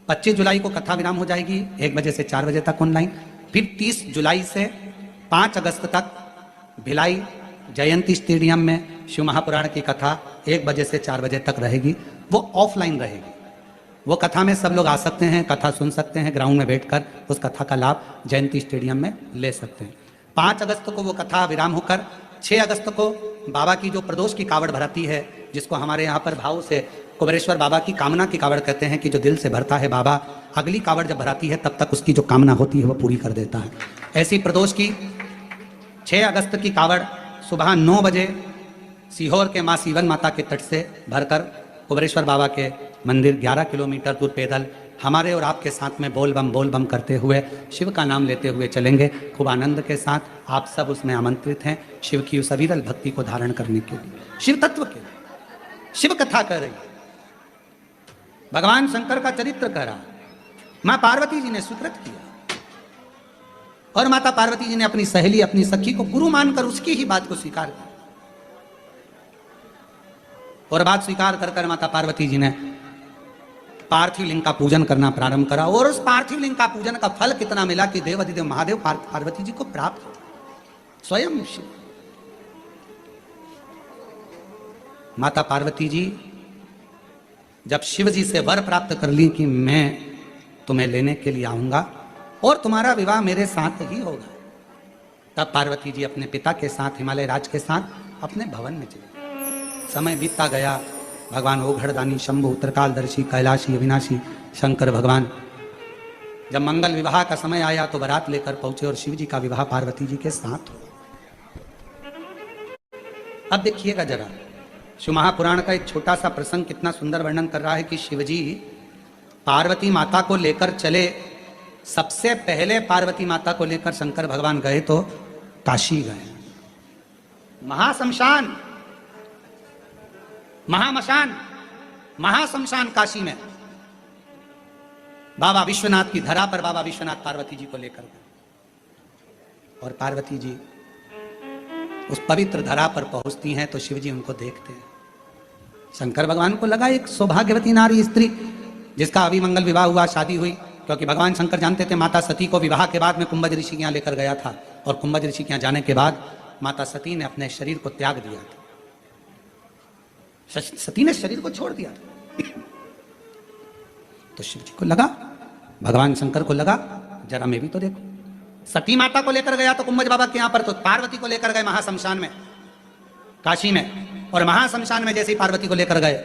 25 जुलाई को कथा विराम हो जाएगी 1 बजे से 4 बजे तक ऑनलाइन। फिर 30 जुलाई से 5 अगस्त तक भिलाई जयंती स्टेडियम में शिव महापुराण की कथा 1 बजे से 4 बजे तक रहेगी। वो ऑफलाइन रहेगी। वो कथा में सब लोग आ सकते हैं, कथा सुन सकते हैं, ग्राउंड में बैठकर उस कथा का लाभ जयंती स्टेडियम में ले सकते हैं। 5 अगस्त को वो कथा विराम होकर 6 अगस्त को बाबा की जो प्रदोष की कावड़ भराती है, जिसको हमारे यहाँ पर भाव से कुबेरेश्वर बाबा की कामना की कावड़ कहते हैं, कि जो दिल से भरता है बाबा, अगली कावड़ जब भराती है तब तक उसकी जो कामना होती है वो पूरी कर देता है। ऐसी प्रदोष की 6 अगस्त की कावड़ सुबह 9 बजे सीहोर के माँ सीवन माता के तट से भरकर कुबेरेश्वर बाबा के मंदिर 11 किलोमीटर दूर पैदल हमारे और आपके साथ में बोल बम करते हुए शिव का नाम लेते हुए चलेंगे खूब आनंद के साथ। आप सब उसमें आमंत्रित हैं शिव की उस अविरल भक्ति को धारण करने के लिए। शिव तत्व के शिव कथा कह रही, भगवान शंकर का चरित्र कह रहा। मां पार्वती जी ने स्वीकृत किया और माता पार्वती जी ने अपनी सहेली अपनी सखी को गुरु मानकर उसकी ही बात को स्वीकार किया। और बात स्वीकार कर माता पार्वती जी ने पार्थिव लिंग का पूजन करना प्रारंभ करा। और उस पार्थिव लिंग का पूजन का फल कितना मिला कि देव अधिदेव महादेव पार्वती जी को प्राप्त हुआ, स्वयं शिव। माता पार्वती जी जब शिव जी से वर प्राप्त कर ली कि मैं तुम्हें लेने के लिए आऊंगा और तुम्हारा विवाह मेरे साथ ही होगा, तब पार्वती जी अपने पिता के साथ हिमालय राज के साथ अपने भवन में चली। समय बीतता गया। भगवान ओघड़दानी शंभु उत्तरकालदर्शी कैलाशी अविनाशी शंकर भगवान जब मंगल विवाह का समय आया तो बारात लेकर पहुंचे और शिव जी का विवाह पार्वती जी के साथ हुआ। अब देखिएगा जरा, शिव महापुराण का एक छोटा सा प्रसंग कितना सुंदर वर्णन कर रहा है कि शिवजी पार्वती माता को लेकर चले। सबसे पहले पार्वती माता को लेकर शंकर भगवान गए तो काशी गए, महाशमशान महामशान महाशमशान काशी में बाबा विश्वनाथ की धरा पर बाबा विश्वनाथ पार्वती जी को लेकर गए। और पार्वती जी उस पवित्र धरा पर पहुंचती हैं तो शिव जी उनको देखते हैं। शंकर भगवान को लगा एक सौभाग्यवती नारी स्त्री जिसका अभी मंगल विवाह हुआ, शादी हुई, क्योंकि भगवान शंकर जानते थे माता सती को विवाह के बाद में कुंभज ऋषि के यहाँ लेकर गया था और कुंभज ऋषि के यहाँ जाने के बाद माता सती ने अपने शरीर को त्याग दिया था। सती ने शरीर को छोड़ दिया। तो शिव जी को लगा, भगवान शंकर को लगा जरा मैं भी तो देखूं। सती माता को लेकर गया तो कुंभज बाबा के यहां पर, तो पार्वती को लेकर गए महाशमशान में काशी में। और महाशमशान में जैसे ही पार्वती को लेकर गए,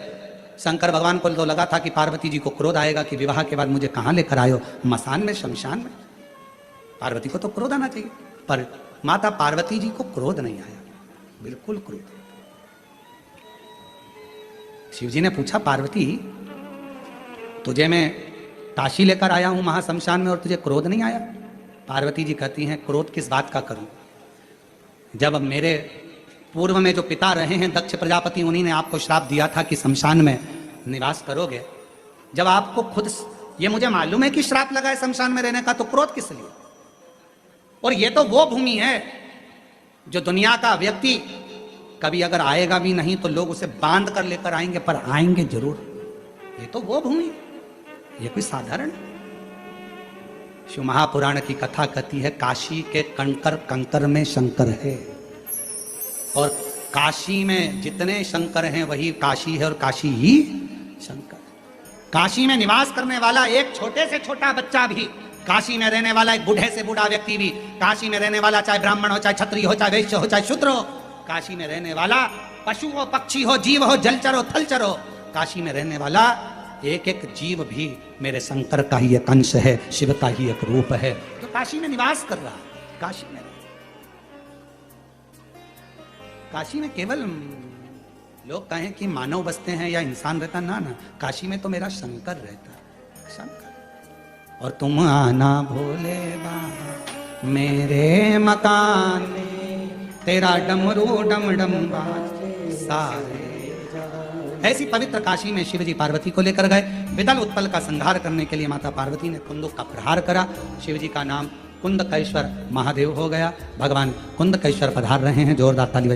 शंकर भगवान को तो लगा था कि पार्वती जी को क्रोध आएगा कि विवाह के बाद मुझे कहां लेकर आयो, मसान में, शमशान में। पार्वती को तो क्रोध आना चाहिए, पर माता पार्वती जी को क्रोध नहीं आया, बिल्कुल क्रोध। शिवजी ने पूछा, पार्वती तुझे मैं काशी लेकर आया हूं महाशमशान में और तुझे क्रोध नहीं आया? पार्वती जी कहती हैं, क्रोध किस बात का करूं, जब मेरे पूर्व में जो पिता रहे हैं दक्ष प्रजापति, उन्हीं ने आपको श्राप दिया था कि शमशान में निवास करोगे। जब आपको खुद ये मुझे मालूम है कि श्राप लगा है शमशान में रहने का, तो क्रोध किस लिए? और ये तो वो भूमि है जो दुनिया का व्यक्ति कभी अगर आएगा भी नहीं तो लोग उसे बांध कर लेकर आएंगे, पर आएंगे जरूर। ये तो वो भूमि, ये कोई साधारण। शिव महापुराण की कथा कहती है काशी के कंकर कंकर में शंकर है, और काशी में जितने शंकर हैं वही काशी है और काशी ही शंकर। काशी में निवास करने वाला एक छोटे से छोटा बच्चा भी, काशी में रहने वाला एक बूढ़े से बूढ़ा व्यक्ति भी, काशी में रहने वाला चाहे ब्राह्मण हो, चाहे क्षत्रिय हो, चाहे वैश्य हो, चाहे शूद्र हो, काशी में रहने वाला पशु हो, पक्षी हो, जीव हो, जलचर हो, थलचर हो, काशी में रहने वाला एक एक जीव भी मेरे शंकर का ही एक अंश है, शिव का ही एक रूप है, तो काशी में निवास कर रहा है। काशी में, काशी में केवल लोग कहें कि मानव बसते हैं या इंसान रहता, ना ना, काशी में तो मेरा शंकर रहता है, शंकर। और तुम आना भोले बाबा मेरे मकान में, तेरा डमरू डम डम बाजे सारे। ऐसी पवित्र काशी में शिवजी पार्वती को लेकर गए। विदल उत्पल का संहार करने के लिए माता पार्वती ने कुंदुक का प्रहार करा। शिवजी का नाम कुंदकेश्वर महादेव हो गया। भगवान कुंदकेश्वर पधार रहे हैं, जोरदार ताली बजा।